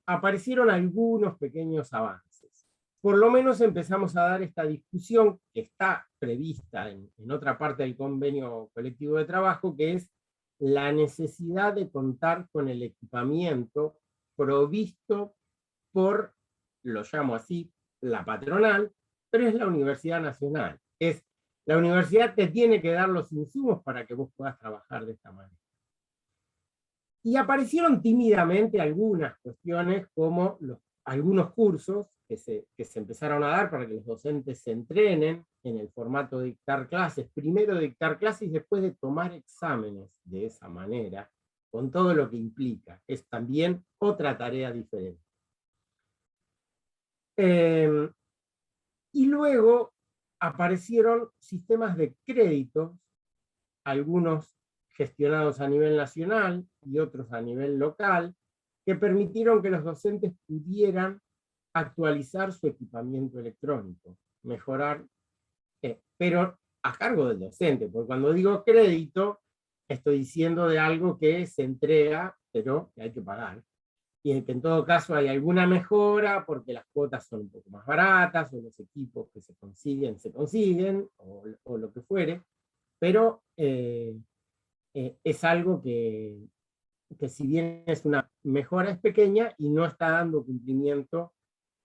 F: aparecieron algunos pequeños avances. Por lo menos empezamos a dar esta discusión que está prevista en otra parte del convenio colectivo de trabajo, que es la necesidad de contar con el equipamiento provisto por, lo llamo así, la patronal, pero es la Universidad Nacional. La universidad te tiene que dar los insumos para que vos puedas trabajar de esta manera. Y aparecieron tímidamente algunas cuestiones, como algunos cursos que se empezaron a dar para que los docentes se entrenen en el formato de dictar clases, primero dictar clases y después de tomar exámenes de esa manera, con todo lo que implica. Es también otra tarea diferente. Y luego aparecieron sistemas de créditos, algunos gestionados a nivel nacional y otros a nivel local, que permitieron que los docentes pudieran actualizar su equipamiento electrónico, mejorar, pero a cargo del docente, porque cuando digo crédito, estoy diciendo de algo que se entrega, pero que hay que pagar. Y en que en todo caso hay alguna mejora, porque las cuotas son un poco más baratas, o los equipos que se consiguen, o lo que fuere, pero es algo que si bien es una mejora, es pequeña y no está dando cumplimiento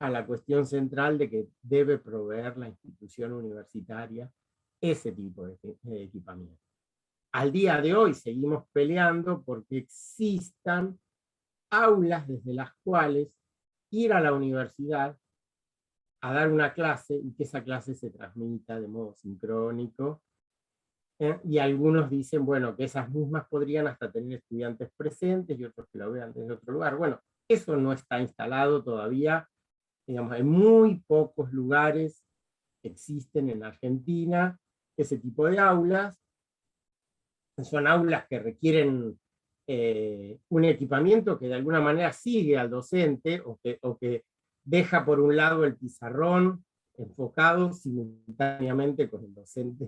F: a la cuestión central de que debe proveer la institución universitaria ese tipo de equipamiento. Al día de hoy seguimos peleando porque existan aulas desde las cuales ir a la universidad a dar una clase y que esa clase se transmita de modo sincrónico. Y algunos dicen, bueno, que esas mismas podrían hasta tener estudiantes presentes y otros que lo vean desde otro lugar. Bueno, eso no está instalado todavía. Digamos, en muy pocos lugares existen en Argentina ese tipo de aulas. Son aulas que requieren un equipamiento que de alguna manera sigue al docente o que deja por un lado el pizarrón enfocado simultáneamente con el docente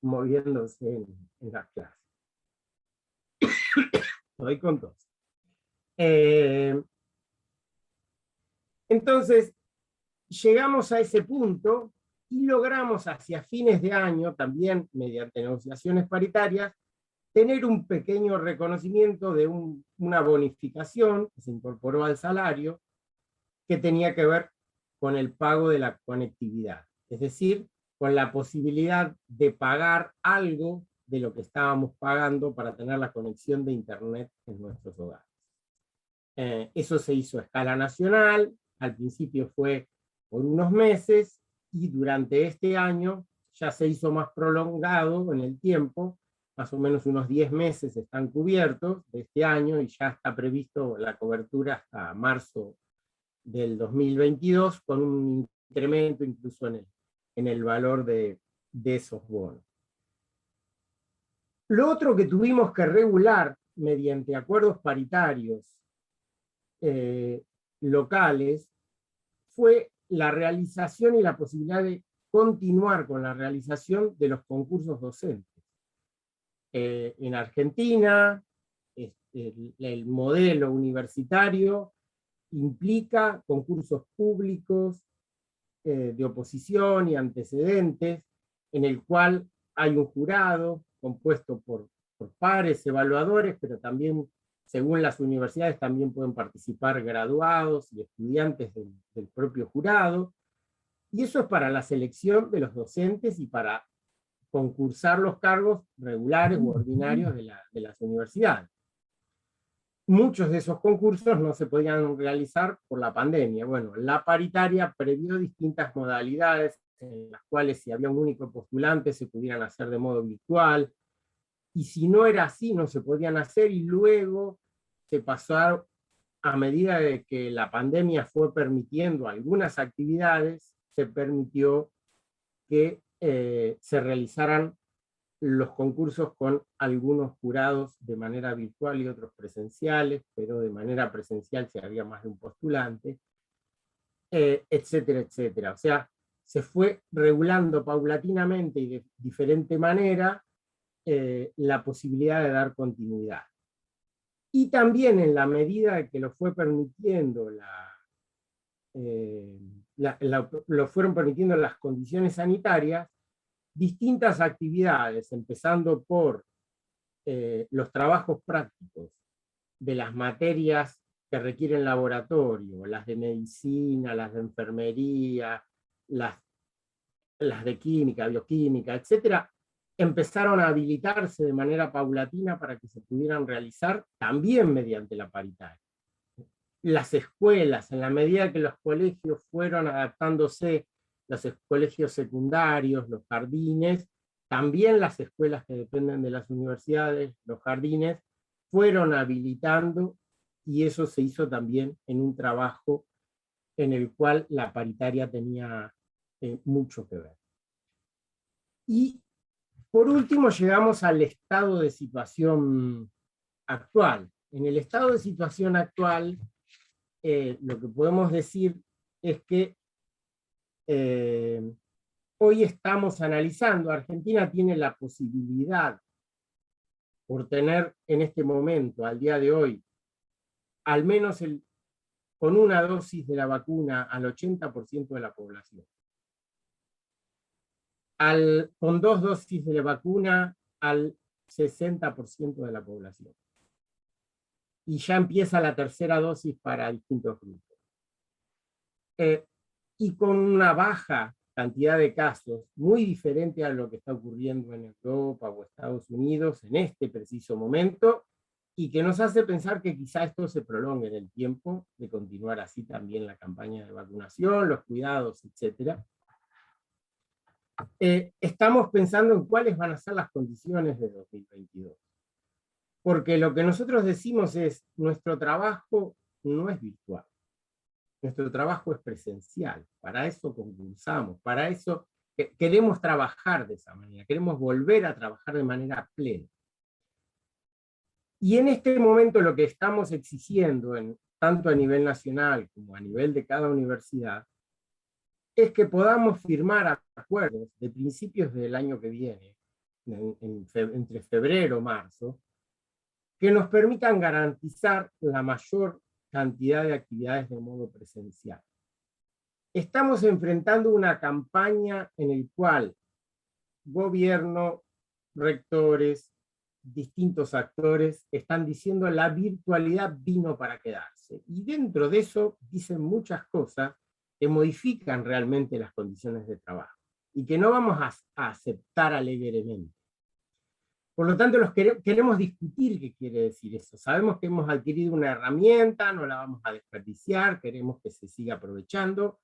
F: moviéndose en las clases. Estoy con tos. Entonces, llegamos a ese punto y logramos hacia fines de año, también mediante negociaciones paritarias, tener un pequeño reconocimiento de una bonificación que se incorporó al salario, que tenía que ver con el pago de la conectividad, es decir, con la posibilidad de pagar algo de lo que estábamos pagando para tener la conexión de Internet en nuestros hogares. Eso se hizo a escala nacional, al principio fue por unos meses, y durante este año ya se hizo más prolongado en el tiempo, más o menos unos 10 meses están cubiertos de este año, y ya está previsto la cobertura hasta marzo del 2022, con un incremento incluso en el valor de esos bonos. Lo otro que tuvimos que regular mediante acuerdos paritarios locales fue la realización y la posibilidad de continuar con la realización de los concursos docentes. En Argentina, el modelo universitario implica concursos públicos de oposición y antecedentes, en el cual hay un jurado compuesto por pares evaluadores, pero también, según las universidades, también pueden participar graduados y estudiantes del propio jurado, y eso es para la selección de los docentes y para concursar los cargos regulares u ordinarios de las universidades. Muchos de esos concursos no se podían realizar por la pandemia. Bueno, la paritaria previó distintas modalidades en las cuales, si había un único postulante, se pudieran hacer de modo virtual, y si no era así, no se podían hacer, y luego se pasó, a medida de que la pandemia fue permitiendo algunas actividades, se permitió que se realizaran los concursos con algunos jurados de manera virtual y otros presenciales, pero de manera presencial si había más de un postulante, etcétera, etcétera. O sea, se fue regulando paulatinamente y de diferente manera la posibilidad de dar continuidad. Y también, en la medida que lo fue permitiendo lo fueron permitiendo las condiciones sanitarias, distintas actividades, empezando por los trabajos prácticos de las materias que requieren laboratorio, las de medicina, las de enfermería, las de química, bioquímica, etcétera, empezaron a habilitarse de manera paulatina para que se pudieran realizar también mediante la paritaria. Las escuelas, en la medida que los colegios fueron adaptándose, los colegios secundarios, los jardines, también las escuelas que dependen de las universidades, los jardines, fueron habilitando, y eso se hizo también en un trabajo en el cual la paritaria tenía mucho que ver. Y por último llegamos al estado de situación actual. En el estado de situación actual, lo que podemos decir es que hoy estamos analizando, Argentina tiene la posibilidad, por tener en este momento, al día de hoy, al menos con una dosis de la vacuna al 80% de la población. Con 2 dosis de la vacuna al 60% de la población. Y ya empieza la tercera dosis para distintos grupos. Y con una baja cantidad de casos, muy diferente a lo que está ocurriendo en Europa o Estados Unidos en este preciso momento, y que nos hace pensar que quizá esto se prolongue en el tiempo, de continuar así también la campaña de vacunación, los cuidados, etc. Estamos pensando en cuáles van a ser las condiciones de 2022. Porque lo que nosotros decimos es, nuestro trabajo no es virtual. Nuestro trabajo es presencial, para eso concursamos, para eso queremos trabajar de esa manera, queremos volver a trabajar de manera plena. Y en este momento lo que estamos exigiendo, tanto a nivel nacional como a nivel de cada universidad, es que podamos firmar acuerdos de principios del año que viene, entre febrero y marzo, que nos permitan garantizar la mayor cantidad de actividades de modo presencial. estamos enfrentando una campaña en la cual gobierno, rectores, distintos actores están diciendo la virtualidad vino para quedarse. Y dentro de eso dicen muchas cosas que modifican realmente las condiciones de trabajo y que no vamos a aceptar alegremente. Por lo tanto, queremos discutir qué quiere decir eso. Sabemos que hemos adquirido una herramienta, no la vamos a desperdiciar, queremos que se siga aprovechando,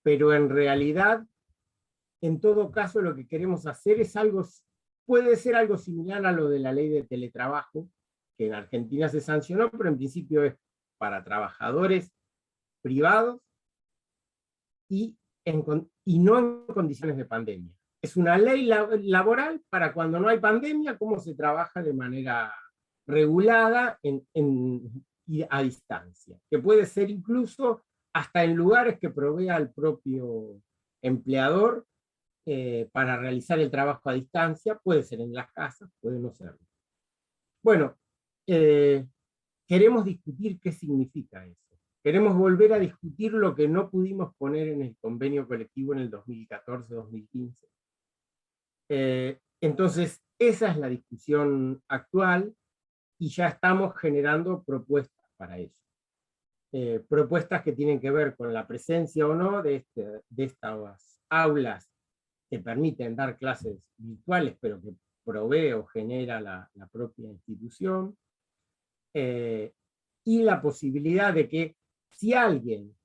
F: pero en realidad, en todo caso, lo que queremos hacer es algo, puede ser algo similar a lo de la ley de teletrabajo, que en Argentina se sancionó, pero en principio es para trabajadores privados y no en condiciones de pandemia. Es una ley laboral para cuando no hay pandemia, cómo se trabaja de manera regulada y a distancia, que puede ser incluso hasta en lugares que provea el propio empleador para realizar el trabajo a distancia, puede ser en las casas, puede no serlo. Bueno, queremos discutir qué significa eso. Queremos volver a discutir lo que no pudimos poner en el convenio colectivo en el 2014-2015. Entonces, esa es la discusión actual y ya estamos generando propuestas para eso. Propuestas que tienen que ver con la presencia o no de estas aulas que permiten dar clases virtuales, pero que provee o genera la propia institución, y la posibilidad de que si alguien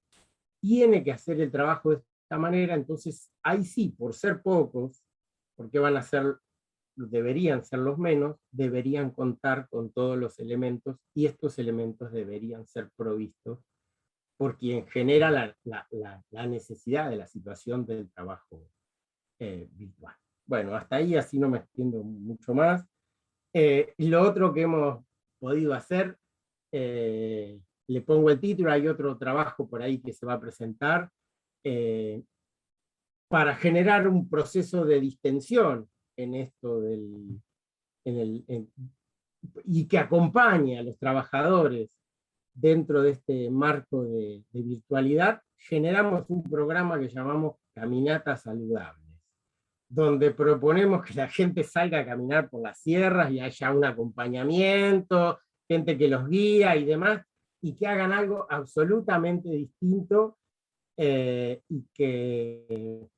F: tiene que hacer el trabajo de esta manera, entonces ahí sí, por ser pocos, porque deberían ser los menos, deberían contar con todos los elementos, y estos elementos deberían ser provistos por quien genera la necesidad de la situación del trabajo virtual. Bueno, hasta ahí, así no me extiendo mucho más. Y lo otro que hemos podido hacer, le pongo el título, hay otro trabajo por ahí que se va a presentar, para generar un proceso de distensión en esto y que acompañe a los trabajadores dentro de este marco de virtualidad. Generamos un programa que llamamos Caminatas Saludables, donde proponemos que la gente salga a caminar por las sierras y haya un acompañamiento, gente que los guía y demás, y que hagan algo absolutamente distinto y que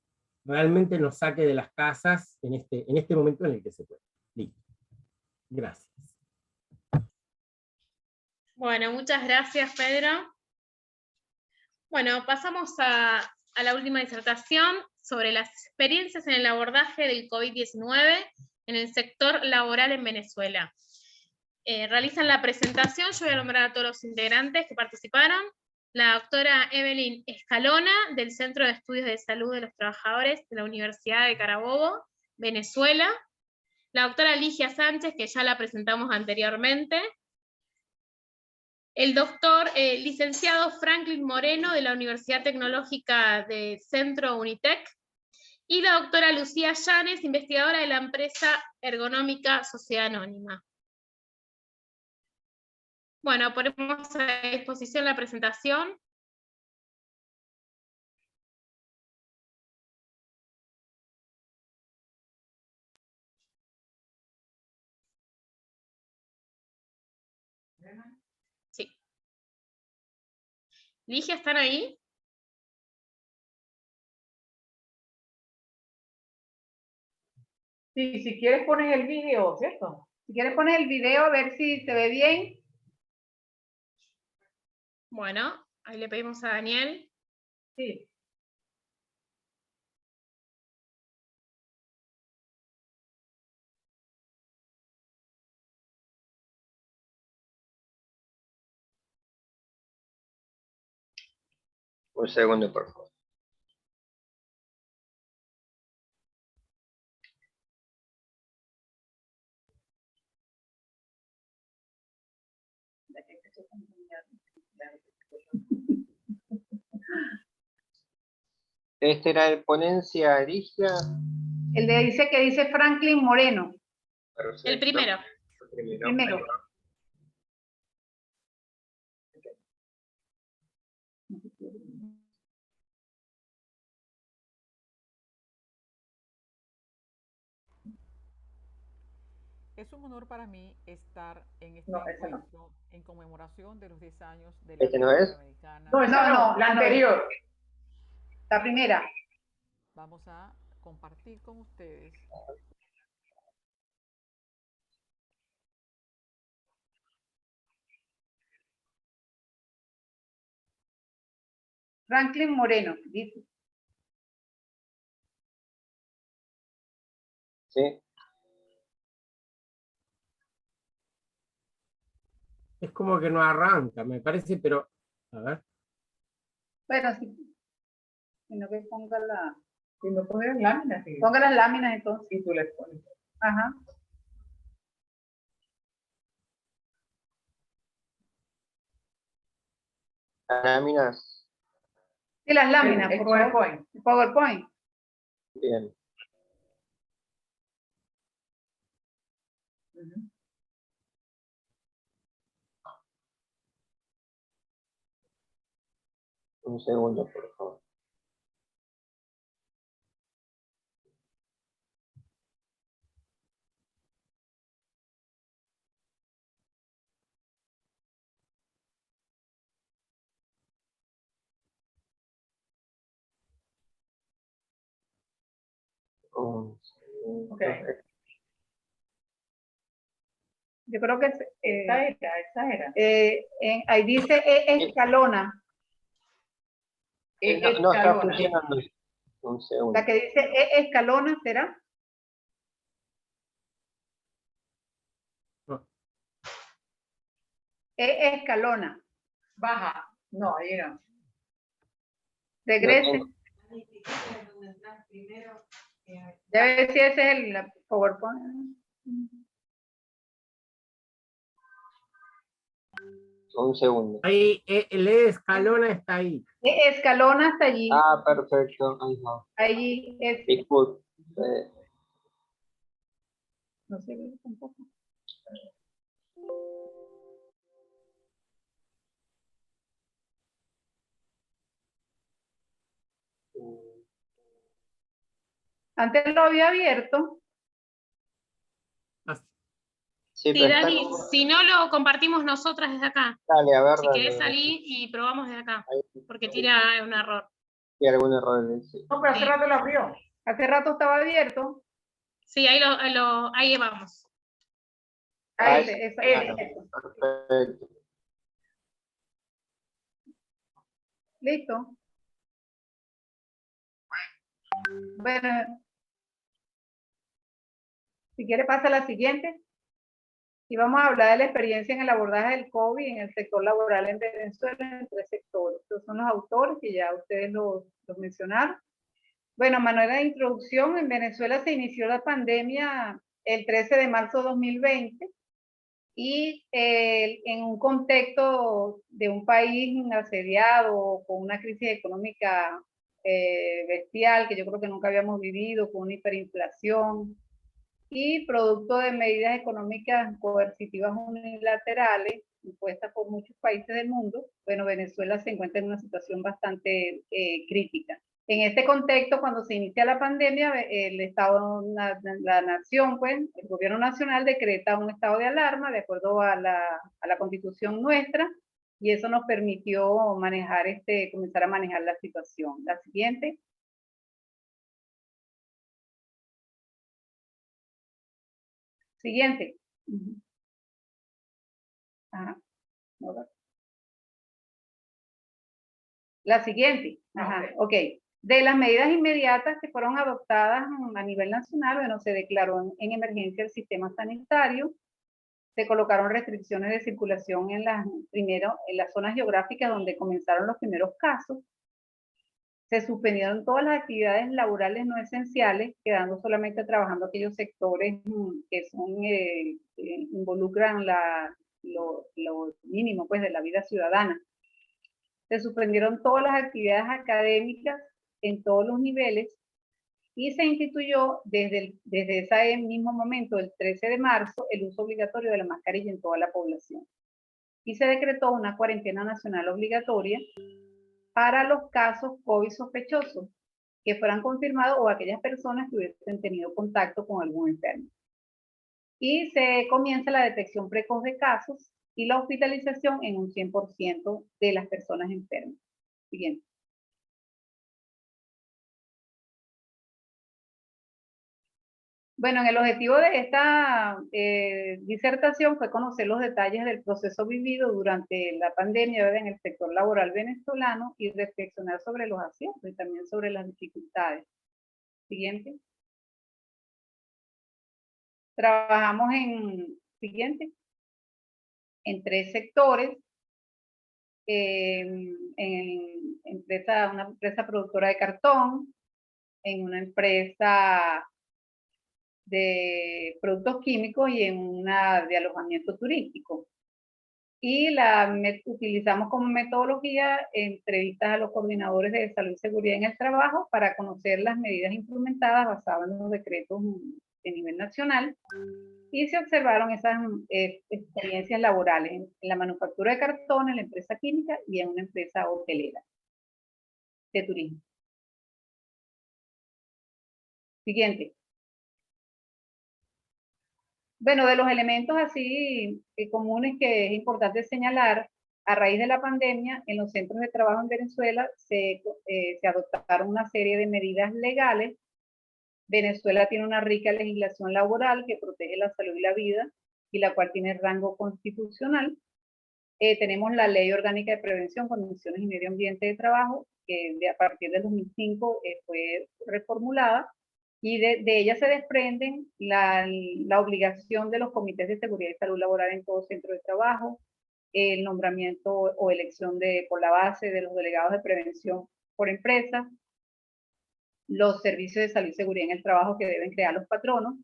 F: realmente nos saque de las casas en este momento en el que se puede. Listo. Gracias.
A: Bueno, muchas gracias, Pedro. Bueno, pasamos a la última disertación sobre las experiencias en el abordaje del COVID-19 en el sector laboral en Venezuela. Realizan la presentación, yo voy a nombrar a todos los integrantes que participaron. La doctora Evelyn Escalona, del Centro de Estudios de Salud de los Trabajadores de la Universidad de Carabobo, Venezuela. La doctora Ligia Sánchez, que ya la presentamos anteriormente. El doctor licenciado Franklin Moreno, de la Universidad Tecnológica de Centro Unitec. Y la doctora Lucía Llanes, investigadora de la empresa Ergonómica Sociedad Anónima. Bueno, ponemos a disposición la presentación. Sí. Ligia, ¿están ahí?
B: Sí, si quieres pones el video, ¿cierto? Si quieres pones el video a ver si se ve bien.
A: Bueno, ahí le pedimos a Daniel.
B: Sí.
C: Un segundo, por favor. Este era el ponencia Ligia.
B: El de dice que dice Franklin Moreno.
A: El primero.
B: Primero.
D: Es un honor para mí estar en este
B: No, esa no.
D: encuentro en conmemoración de los 10 años de la
C: ¿Este
D: Red
C: no es?
D: Iberoamericana.
B: No, esa no, la anterior. La primera.
D: Vamos a compartir con ustedes
B: Franklin Moreno, dice.
C: Sí.
F: Es como que no arranca, me parece, pero a ver.
B: Bueno, sí. Sino que ponga la.
G: Si no pones láminas, sí.
B: Ponga las láminas entonces.
G: Y tú les pones.
B: Ajá.
C: Láminas.
B: Y las láminas,
G: El
B: por favor.
G: PowerPoint.
B: El PowerPoint.
C: Bien.
G: Ujú.
C: Un segundo, por favor. Un segundo.
G: Ok.
B: Yo creo que
G: Esa era.
B: ahí dice escalona.
C: No está funcionando. Un segundo.
B: La que dice escalona, ¿será?
F: No.
B: Escalona.
G: Baja. No, ahí no.
B: Regrese. Ya ver si ese es el PowerPoint.
C: Un segundo.
F: Ahí, el escalona está ahí.
B: Escalona hasta allí.
C: Ah, perfecto. Ahí va.
B: Allí es.
C: Disculpe.
B: No sé tampoco. Antes lo había abierto.
F: Así.
C: Sí,
A: Sí,
C: pero está
A: Dani, si no lo compartimos nosotras desde acá.
C: Dale, a ver,
A: Si
C: dale,
A: querés
C: dale.
A: salir y probamos desde acá,
C: Ahí
A: porque tira un error.
C: hay algún error en ese.
G: No, pero hace
A: Sí.
G: rato lo abrió.
B: Hace rato estaba abierto.
A: Sí, ahí vamos.
B: Ahí,
C: Ah,
B: eso,
C: claro.
B: eso.
C: Perfecto.
B: Listo. Bueno, si quiere pasa a la siguiente. Y vamos a hablar de la experiencia en el abordaje del COVID en el sector laboral en Venezuela en 3 sectores. Estos son los autores que ya ustedes los mencionaron. Bueno, a manera de introducción, en Venezuela se inició la pandemia el 13 de marzo de 2020 y en un contexto de un país asediado con una crisis económica bestial que yo creo que nunca habíamos vivido, con una hiperinflación y producto de medidas económicas coercitivas unilaterales impuestas por muchos países del mundo, bueno, Venezuela se encuentra en una situación bastante crítica. En este contexto, cuando se inicia la pandemia, el Estado, la nación, pues, el gobierno nacional decreta un estado de alarma de acuerdo a la constitución nuestra, y eso nos permitió manejar comenzar a manejar la situación. La siguiente. Siguiente. Ajá. La siguiente. Ajá, ok. De las medidas inmediatas que fueron adoptadas a nivel nacional, bueno, se declaró en emergencia el sistema sanitario, se colocaron restricciones de circulación en las zonas geográficas donde comenzaron los primeros casos, se suspendieron todas las actividades laborales no esenciales, quedando solamente trabajando aquellos sectores que involucran lo mínimo pues, de la vida ciudadana. Se suspendieron todas las actividades académicas en todos los niveles y se instituyó desde ese mismo momento, el 13 de marzo, el uso obligatorio de la mascarilla en toda la población. Y se decretó una cuarentena nacional obligatoria para los casos COVID sospechosos que fueran confirmados o aquellas personas que hubiesen tenido contacto con algún enfermo. y se comienza la detección precoz de casos y la hospitalización en un 100% de las personas enfermas. Siguiente. Bueno, el objetivo de esta disertación fue conocer los detalles del proceso vivido durante la pandemia en el sector laboral venezolano y reflexionar sobre los aciertos y también sobre las dificultades. Siguiente. Trabajamos en 3 sectores. En una empresa productora de cartón, en una empresa de productos químicos y en una de alojamiento turístico. Y utilizamos como metodología entrevistas a los coordinadores de salud y seguridad en el trabajo para conocer las medidas implementadas basadas en los decretos de nivel nacional, y se observaron esas experiencias laborales en la manufactura de cartón, en la empresa química y en una empresa hotelera de turismo. Siguiente. Bueno, de los elementos así comunes que es importante señalar, a raíz de la pandemia, en los centros de trabajo en Venezuela se adoptaron una serie de medidas legales. Venezuela tiene una rica legislación laboral que protege la salud y la vida, y la cual tiene rango constitucional. Tenemos la Ley Orgánica de Prevención, Condiciones y Medio Ambiente de Trabajo, que a partir del 2005 fue reformulada, y de ella se desprenden la obligación de los comités de seguridad y salud laboral en todo centro de trabajo, el nombramiento o elección por la base de los delegados de prevención por empresa, los servicios de salud y seguridad en el trabajo que deben crear los patronos,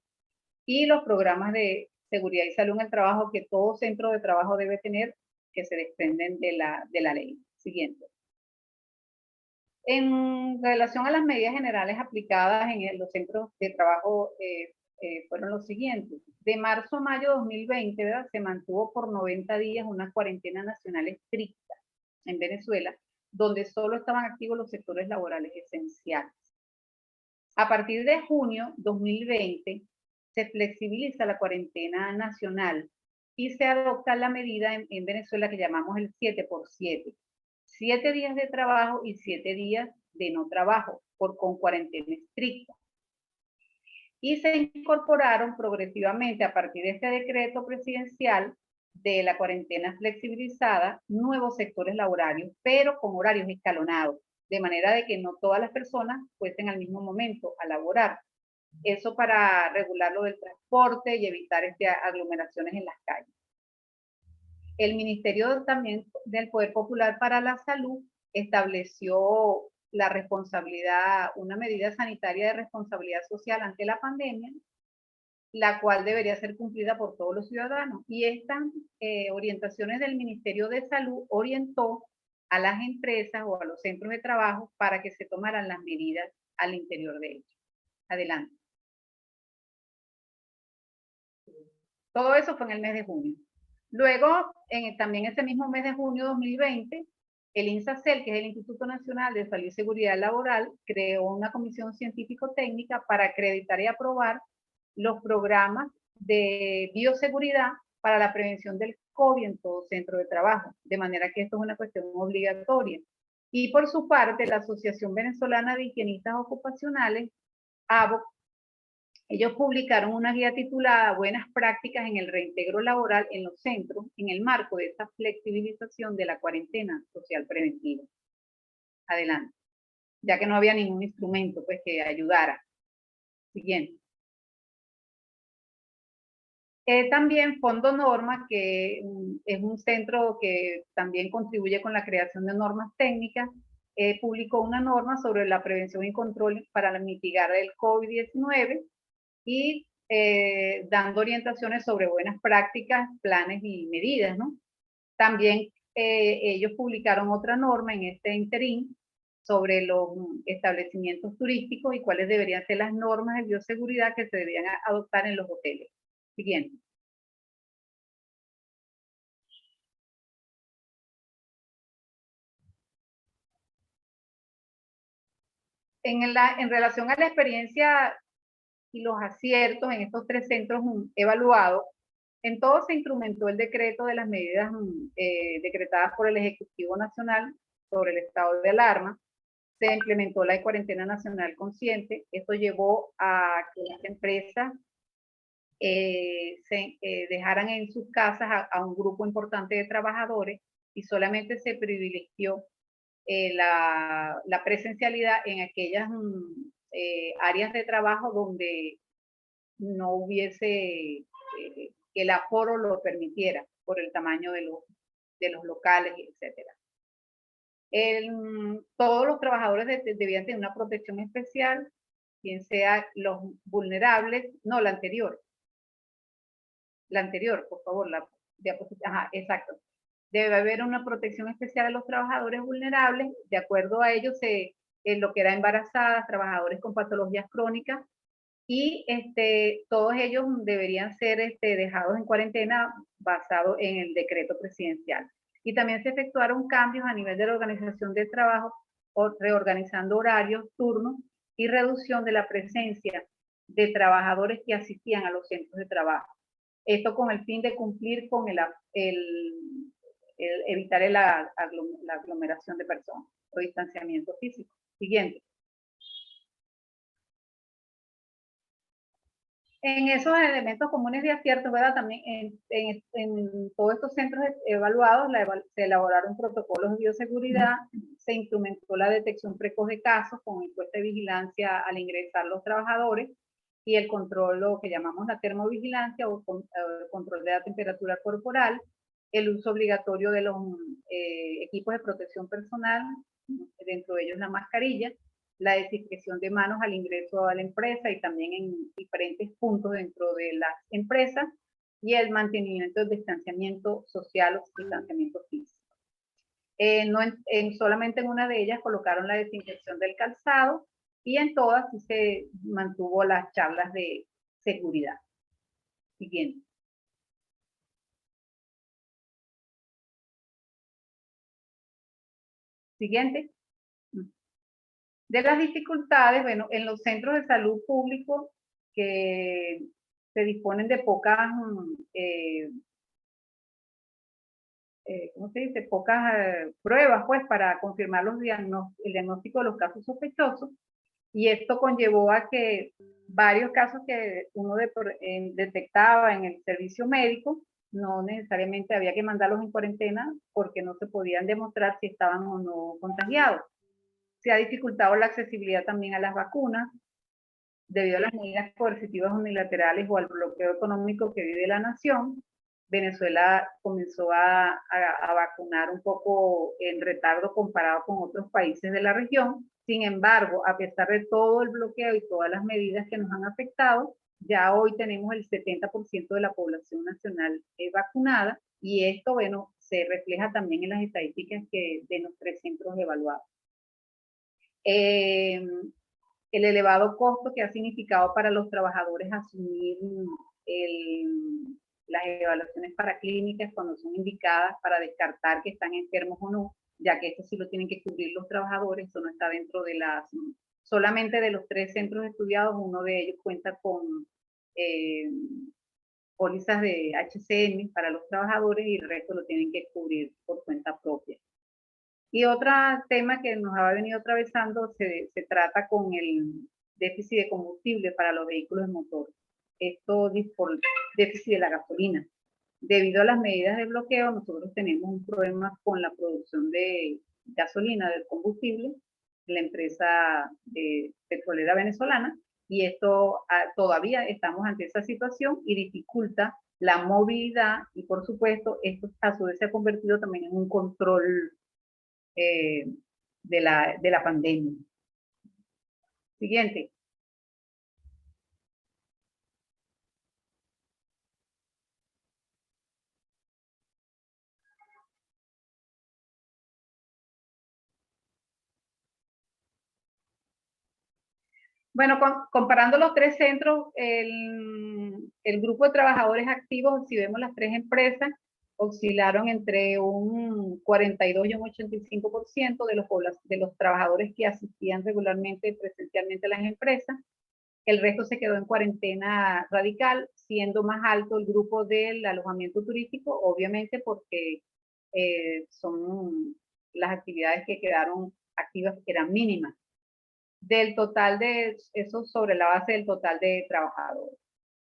B: y los programas de seguridad y salud en el trabajo que todo centro de trabajo debe tener, que se desprenden de la ley. Siguiente. En relación a las medidas generales aplicadas en los centros de trabajo, fueron los siguientes. De marzo a mayo de 2020, ¿verdad?, se mantuvo por 90 días una cuarentena nacional estricta en Venezuela, donde solo estaban activos los sectores laborales esenciales. A partir de junio 2020, se flexibiliza la cuarentena nacional y se adopta la medida en Venezuela que llamamos el 7x7. 7 días de trabajo y 7 días de no trabajo, con cuarentena estricta. Y se incorporaron progresivamente a partir de este decreto presidencial de la cuarentena flexibilizada nuevos sectores laborales, pero con horarios escalonados, de manera de que no todas las personas fuesen al mismo momento a laborar. Eso para regular lo del transporte y evitar aglomeraciones en las calles. El Ministerio también del Poder Popular para la Salud estableció la responsabilidad, una medida sanitaria de responsabilidad social ante la pandemia, la cual debería ser cumplida por todos los ciudadanos. Y estas orientaciones del Ministerio de Salud orientó a las empresas o a los centros de trabajo para que se tomaran las medidas al interior de ellos. Adelante. Todo eso fue en el mes de junio. Luego, también ese mismo mes de junio de 2020, el INSACEL, que es el Instituto Nacional de Salud y Seguridad Laboral, creó una comisión científico-técnica para acreditar y aprobar los programas de bioseguridad para la prevención del COVID en todo centro de trabajo, de manera que esto es una cuestión obligatoria. Y por su parte, la Asociación Venezolana de Higienistas Ocupacionales, AVOC, ellos publicaron una guía titulada Buenas prácticas en el reintegro laboral en los centros, en el marco de esta flexibilización de la cuarentena social preventiva. Adelante. Ya que no había ningún instrumento pues, que ayudara. Siguiente. También Fondo Norma, que es un centro que también contribuye con la creación de normas técnicas, publicó una norma sobre la prevención y control para mitigar el COVID-19 y dando orientaciones sobre buenas prácticas, planes y medidas, ¿no? También ellos publicaron otra norma en este interín sobre los establecimientos turísticos y cuáles deberían ser las normas de bioseguridad que se deberían adoptar en los hoteles. Siguiente. En relación a la experiencia y los aciertos en estos 3 centros evaluados, en todo se instrumentó el decreto de las medidas decretadas por el Ejecutivo Nacional sobre el estado de alarma, se implementó la cuarentena nacional consciente. Esto llevó a que las empresas dejaran en sus casas a un grupo importante de trabajadores y solamente se privilegió la presencialidad en aquellas áreas de trabajo donde no hubiese que el aforo lo permitiera por el tamaño de los locales, etcétera. Todos los trabajadores debían tener una protección especial, quien sea los vulnerables, no, la anterior, por favor, la diapositiva, ajá, exacto. Debe haber una protección especial a los trabajadores vulnerables, de acuerdo a ellos, lo que era embarazadas, trabajadores con patologías crónicas, y todos ellos deberían ser dejados en cuarentena basado en el decreto presidencial. Y también se efectuaron cambios a nivel de la organización del trabajo, reorganizando horarios, turnos y reducción de la presencia de trabajadores que asistían a los centros de trabajo. Esto con el fin de cumplir con evitar la aglomeración de personas o distanciamiento físico. Siguiente. En esos elementos comunes de aciertos, ¿verdad? También en todos estos centros evaluados se elaboraron protocolos de bioseguridad, se instrumentó la detección precoz de casos con encuesta de vigilancia al ingresar los trabajadores y el control, lo que llamamos la termovigilancia o control de la temperatura corporal, el uso obligatorio de los equipos de protección personal, dentro de ellos la mascarilla, la desinfección de manos al ingreso a la empresa y también en diferentes puntos dentro de las empresas, y el mantenimiento del distanciamiento social o distanciamiento físico. Solamente en una de ellas colocaron la desinfección del calzado y en todas sí se mantuvo las charlas de seguridad. Siguiente. Siguiente. De las dificultades, bueno, en los centros de salud público que se disponen de pocas, ¿cómo se dice? Pocas pruebas, pues, para confirmar el diagnóstico de los casos sospechosos, y esto conllevó a que varios casos que uno detectaba en el servicio médico, no necesariamente había que mandarlos en cuarentena porque no se podían demostrar si estaban o no contagiados. Se ha dificultado la accesibilidad también a las vacunas debido a las medidas coercitivas unilaterales o al bloqueo económico que vive la nación. Venezuela comenzó a vacunar un poco en retardo comparado con otros países de la región. Sin embargo, a pesar de todo el bloqueo y todas las medidas que nos han afectado, ya hoy tenemos el 70% de la población nacional vacunada, y esto, bueno, se refleja también en las estadísticas de los 3 centros evaluados. El elevado costo que ha significado para los trabajadores asumir las evaluaciones paraclínicas cuando son indicadas para descartar que están enfermos o no, ya que esto sí lo tienen que cubrir los trabajadores, eso no está dentro de solamente de los 3 centros estudiados, uno de ellos cuenta con pólizas de HCM para los trabajadores y el resto lo tienen que cubrir por cuenta propia. Y otro tema que nos ha venido atravesando se trata con el déficit de combustible para los vehículos de motor. Esto por el déficit de la gasolina. Debido a las medidas de bloqueo, nosotros tenemos un problema con la producción de gasolina, del combustible, de la empresa petrolera venezolana, y esto todavía estamos ante esa situación y dificulta la movilidad, y por supuesto esto a su vez se ha convertido también en un control de la pandemia. Siguiente. Bueno, comparando los 3 centros, el grupo de trabajadores activos, si vemos las 3 empresas, oscilaron entre un 42 y un 85% de los trabajadores que asistían regularmente presencialmente a las empresas. El resto se quedó en cuarentena radical, siendo más alto el grupo del alojamiento turístico, obviamente porque son las actividades que quedaron activas, que eran mínimas. Del total de eso, sobre la base del total de trabajadores.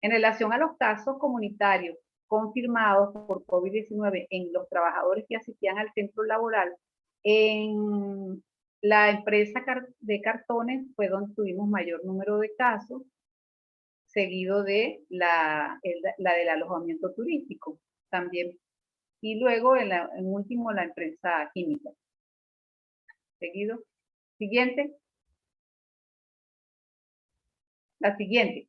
B: En relación a los casos comunitarios confirmados por COVID-19 en los trabajadores que asistían al centro laboral, en la empresa de cartones fue donde tuvimos mayor número de casos, seguido de la del alojamiento turístico también. Y luego, en último, la empresa química. Seguido. Siguiente. La siguiente.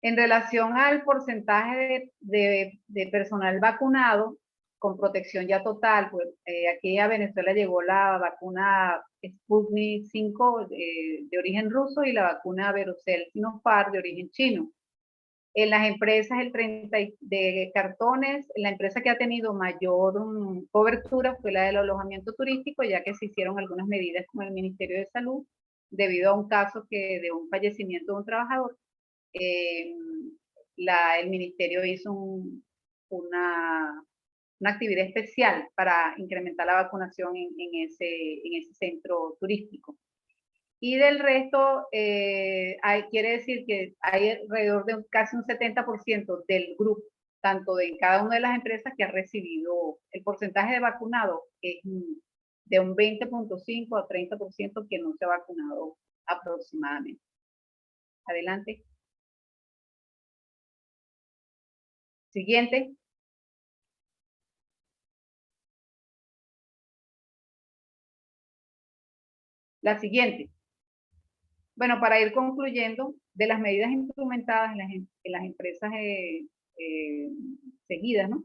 B: En relación al porcentaje de personal vacunado con protección ya total, pues aquí a Venezuela llegó la vacuna Sputnik 5 de origen ruso y la vacuna Verocell Sinopharm de origen chino. En las empresas de cartones, la empresa que ha tenido mayor cobertura fue la del alojamiento turístico, ya que se hicieron algunas medidas con el Ministerio de Salud debido a un caso de un fallecimiento de un trabajador. El ministerio hizo una actividad especial para incrementar la vacunación en ese centro turístico. Y del resto, quiere decir que hay alrededor de casi un 70% del grupo, tanto en cada una de las empresas, que ha recibido el porcentaje de vacunados, es de un 20.5 a 30% que no se ha vacunado aproximadamente. Adelante. Siguiente. La siguiente. Bueno, para ir concluyendo, de las medidas implementadas en las empresas seguidas, ¿no?,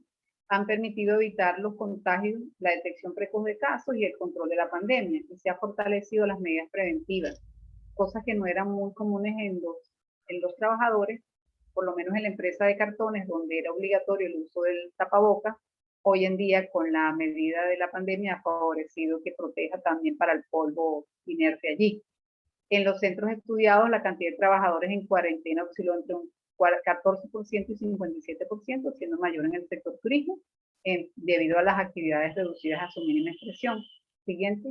B: han permitido evitar los contagios, la detección precoz de casos y el control de la pandemia, y se han fortalecido las medidas preventivas, cosas que no eran muy comunes en los trabajadores, por lo menos en la empresa de cartones, donde era obligatorio el uso del tapabocas. Hoy en día, con la medida de la pandemia, ha favorecido que proteja también para el polvo inerte allí. En los centros estudiados, la cantidad de trabajadores en cuarentena osciló entre un 14% y 57%, siendo mayor en el sector turismo, debido a las actividades reducidas a su mínima expresión. Siguiente.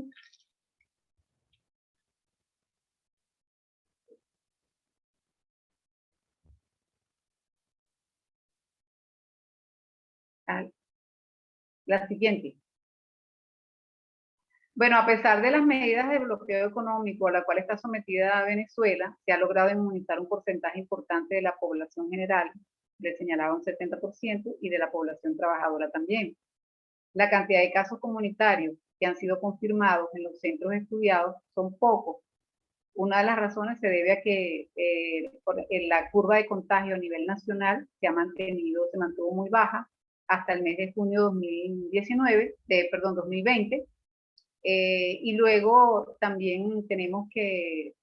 B: La siguiente. Bueno, a pesar de las medidas de bloqueo económico a la cual está sometida Venezuela, se ha logrado inmunizar un porcentaje importante de la población general, le señalaba un 70%, y de la población trabajadora también. La cantidad de casos comunitarios que han sido confirmados en los centros estudiados son pocos. Una de las razones se debe a que la curva de contagio a nivel nacional se mantuvo muy baja hasta el mes de junio 2020. Y luego también tenemos que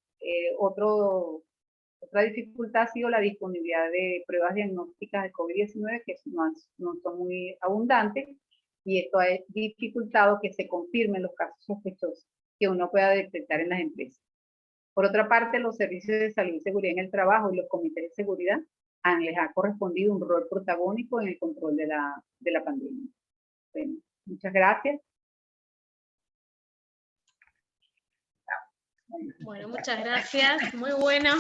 B: otra dificultad ha sido la disponibilidad de pruebas diagnósticas de COVID-19, que no son muy abundantes, y esto ha dificultado que se confirmen los casos sospechosos que uno pueda detectar en las empresas. Por otra parte, los servicios de salud y seguridad en el trabajo y los comités de seguridad les ha correspondido un rol protagónico en el control de la pandemia. Bueno, muchas gracias.
A: Bueno, muchas gracias, muy bueno.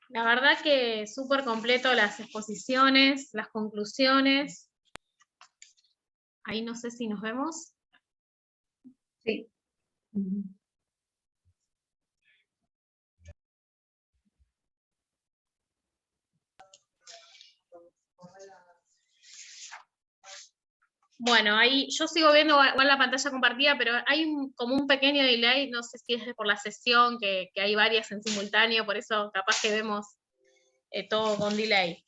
A: La verdad que súper completo las exposiciones, las conclusiones. Ahí no sé si nos vemos.
B: Sí.
A: Bueno, ahí yo sigo viendo igual la pantalla compartida, pero hay como un pequeño delay, no sé si es por la sesión, que hay varias en simultáneo, por eso capaz que vemos todo con delay.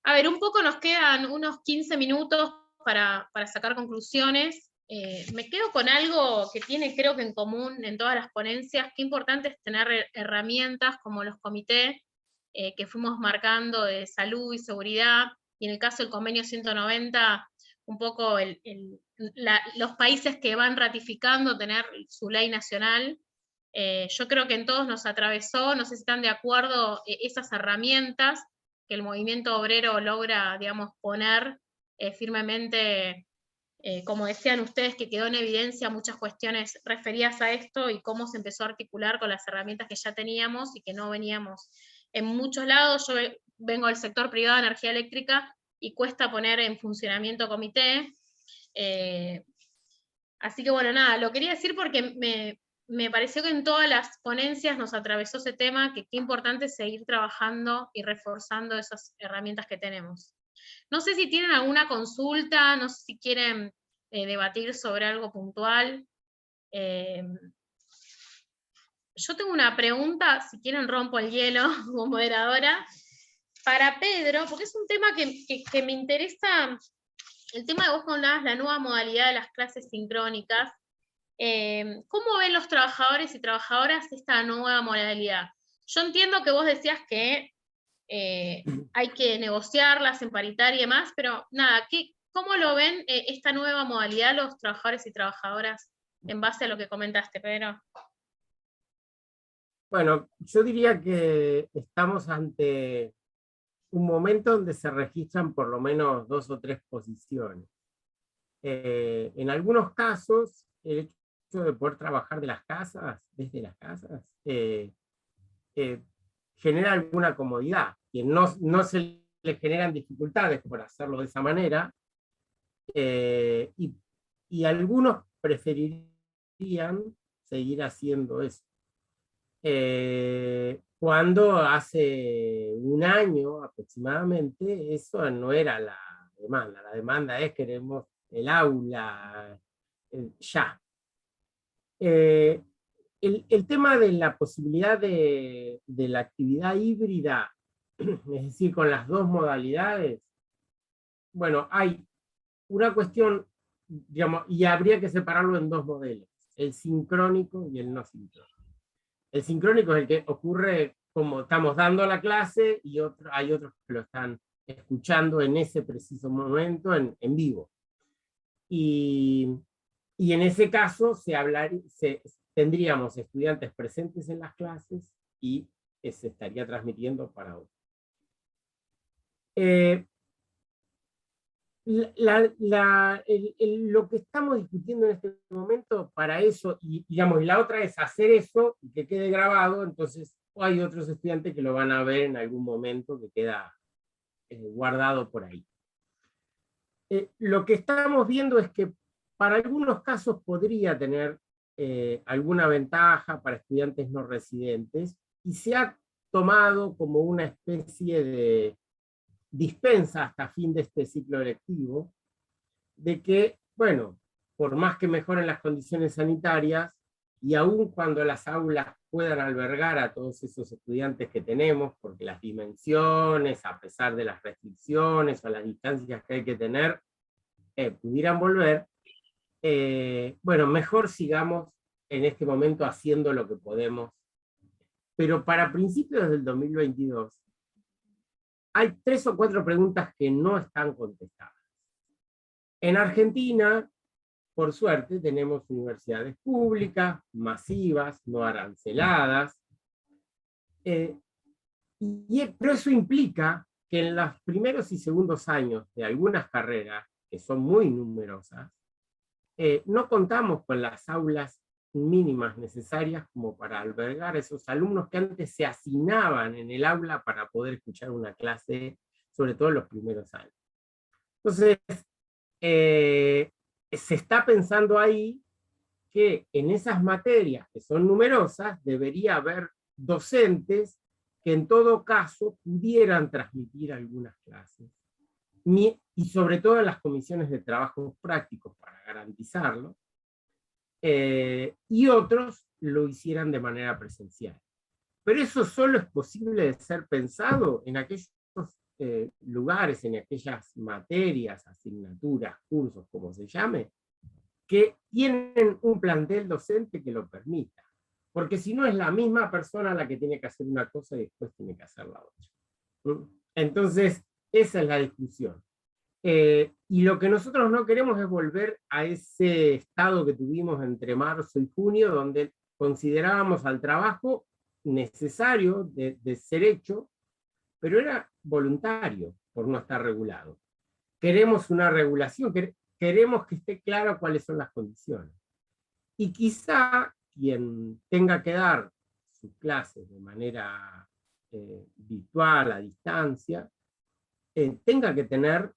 A: A ver, un poco nos quedan unos 15 minutos para sacar conclusiones. Me quedo con algo que tiene, creo que en común en todas las ponencias. Qué importante es tener herramientas como los comités que fuimos marcando de salud y seguridad, y en el caso del convenio 190, un poco los países que van ratificando tener su ley nacional. Yo creo que en todos nos atravesó, no sé si están de acuerdo, esas herramientas que el movimiento obrero logra, digamos, poner firmemente, como decían ustedes, que quedó en evidencia muchas cuestiones referidas a esto y cómo se empezó a articular con las herramientas que ya teníamos y que no veníamos en muchos lados. Yo vengo del sector privado de energía eléctrica y cuesta poner en funcionamiento comité. Así que bueno, nada, lo quería decir porque me pareció que en todas las ponencias nos atravesó ese tema, que qué importante es seguir trabajando y reforzando esas herramientas que tenemos. No sé si tienen alguna consulta, no sé si quieren debatir sobre algo puntual. Yo tengo una pregunta, si quieren rompo el hielo como moderadora, para Pedro, porque es un tema que me interesa, el tema de vos hablabas, la nueva modalidad de las clases sincrónicas. ¿Cómo ven los trabajadores y trabajadoras esta nueva modalidad? Yo entiendo que vos decías que hay que negociarlas en paritaria y demás, pero nada, ¿cómo lo ven esta nueva modalidad los trabajadores y trabajadoras en base a lo que comentaste, Pedro?
F: Bueno, yo diría que estamos ante un momento donde se registran por lo menos 2 o 3 posiciones. En algunos casos, el hecho de poder trabajar de las casas, desde las casas, genera alguna comodidad, que no se le generan dificultades por hacerlo de esa manera, y algunos preferirían seguir haciendo eso. Cuando hace un año aproximadamente eso no era la demanda es queremos el aula ya. El tema de la posibilidad de la actividad híbrida, es decir, con las 2 modalidades, bueno, hay una cuestión, digamos, y habría que separarlo en 2 modelos, el sincrónico y el no sincrónico. El sincrónico es el que ocurre como estamos dando la clase y hay otros que lo están escuchando en ese preciso momento en vivo. Y en ese caso tendríamos estudiantes presentes en las clases y se estaría transmitiendo para otros. Lo que estamos discutiendo en este momento para eso, y la otra es hacer eso y que quede grabado, entonces hay otros estudiantes que lo van a ver en algún momento que queda guardado por ahí. Lo que estamos viendo es que para algunos casos podría tener alguna ventaja para estudiantes no residentes, y se ha tomado como una especie de dispensa hasta fin de este ciclo lectivo, de que, bueno, por más que mejoren las condiciones sanitarias, y aun cuando las aulas puedan albergar a todos esos estudiantes que tenemos, porque las dimensiones, a pesar de las restricciones o las distancias que hay que tener, pudieran volver, bueno, mejor sigamos en este momento haciendo lo que podemos. Pero para principios del 2022, hay 3 o 4 preguntas que no están contestadas. En Argentina, por suerte, tenemos universidades públicas, masivas, no aranceladas, pero eso implica que en los primeros y segundos años de algunas carreras, que son muy numerosas, no contamos con las aulas mínimas necesarias como para albergar a esos alumnos que antes se hacinaban en el aula para poder escuchar una clase, sobre todo en los primeros años. Entonces, se está pensando ahí que en esas materias que son numerosas debería haber docentes que en todo caso pudieran transmitir algunas clases, y sobre todo en las comisiones de trabajos prácticos para garantizarlo, y otros lo hicieran de manera presencial. Pero eso solo es posible de ser pensado en aquellos lugares, en aquellas materias, asignaturas, cursos, como se llame, que tienen un plantel docente que lo permita. Porque si no es la misma persona la que tiene que hacer una cosa y después tiene que hacer la otra. Entonces, esa es la discusión. Y lo que nosotros no queremos es volver a ese estado que tuvimos entre marzo y junio, donde considerábamos al trabajo necesario de ser hecho, pero era voluntario por no estar regulado. Queremos una regulación, queremos que esté claro cuáles son las condiciones. Y quizá quien tenga que dar sus clases de manera virtual, a distancia, tenga que tener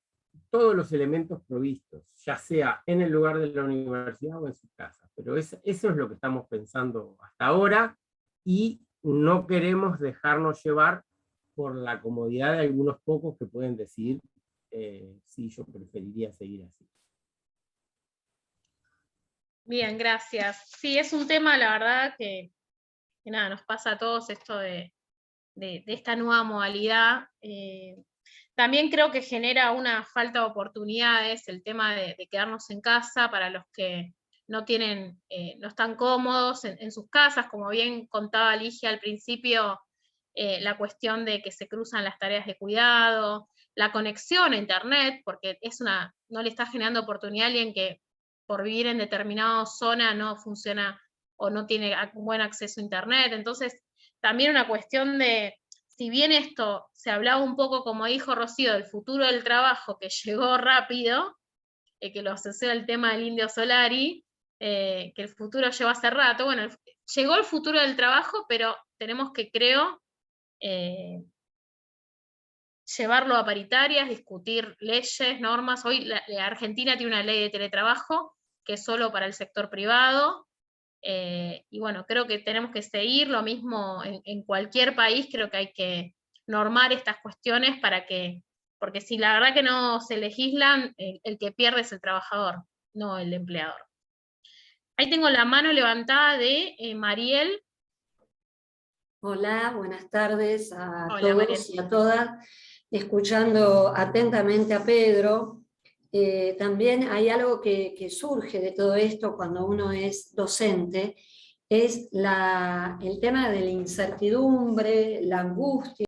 F: todos los elementos provistos, ya sea en el lugar de la universidad o en su casa. Pero eso es lo que estamos pensando hasta ahora, y no queremos dejarnos llevar por la comodidad de algunos pocos que pueden decir, sí, yo preferiría seguir así.
A: Bien, gracias. Sí, es un tema, la verdad, que nada, nos pasa a todos esto de esta nueva modalidad. También creo que genera una falta de oportunidades el tema de quedarnos en casa para los que no tienen, no están cómodos en sus casas, como bien contaba Ligia al principio, la cuestión de que se cruzan las tareas de cuidado, la conexión a internet, porque no le está generando oportunidad a alguien que por vivir en determinada zona no funciona o no tiene buen acceso a internet. Entonces, también una cuestión de, si bien esto se hablaba un poco, como dijo Rocío, del futuro del trabajo que llegó rápido, que lo asoció al tema del Indio Solari, que el futuro llegó hace rato, bueno, llegó el futuro del trabajo, pero tenemos que, creo, llevarlo a paritarias, discutir leyes, normas. Hoy la Argentina tiene una ley de teletrabajo que es solo para el sector privado, y bueno, creo que tenemos que seguir lo mismo en cualquier país. Creo que hay que normar estas cuestiones porque si la verdad que no se legislan, el que pierde es el trabajador, no el empleador. Ahí tengo la mano levantada de Mariel.
H: Hola, buenas tardes a
A: Hola,
H: todos
A: Mariel.
H: y a todas. Escuchando atentamente a Pedro, también hay algo que surge de todo esto cuando uno es docente, es el tema de la incertidumbre, la angustia.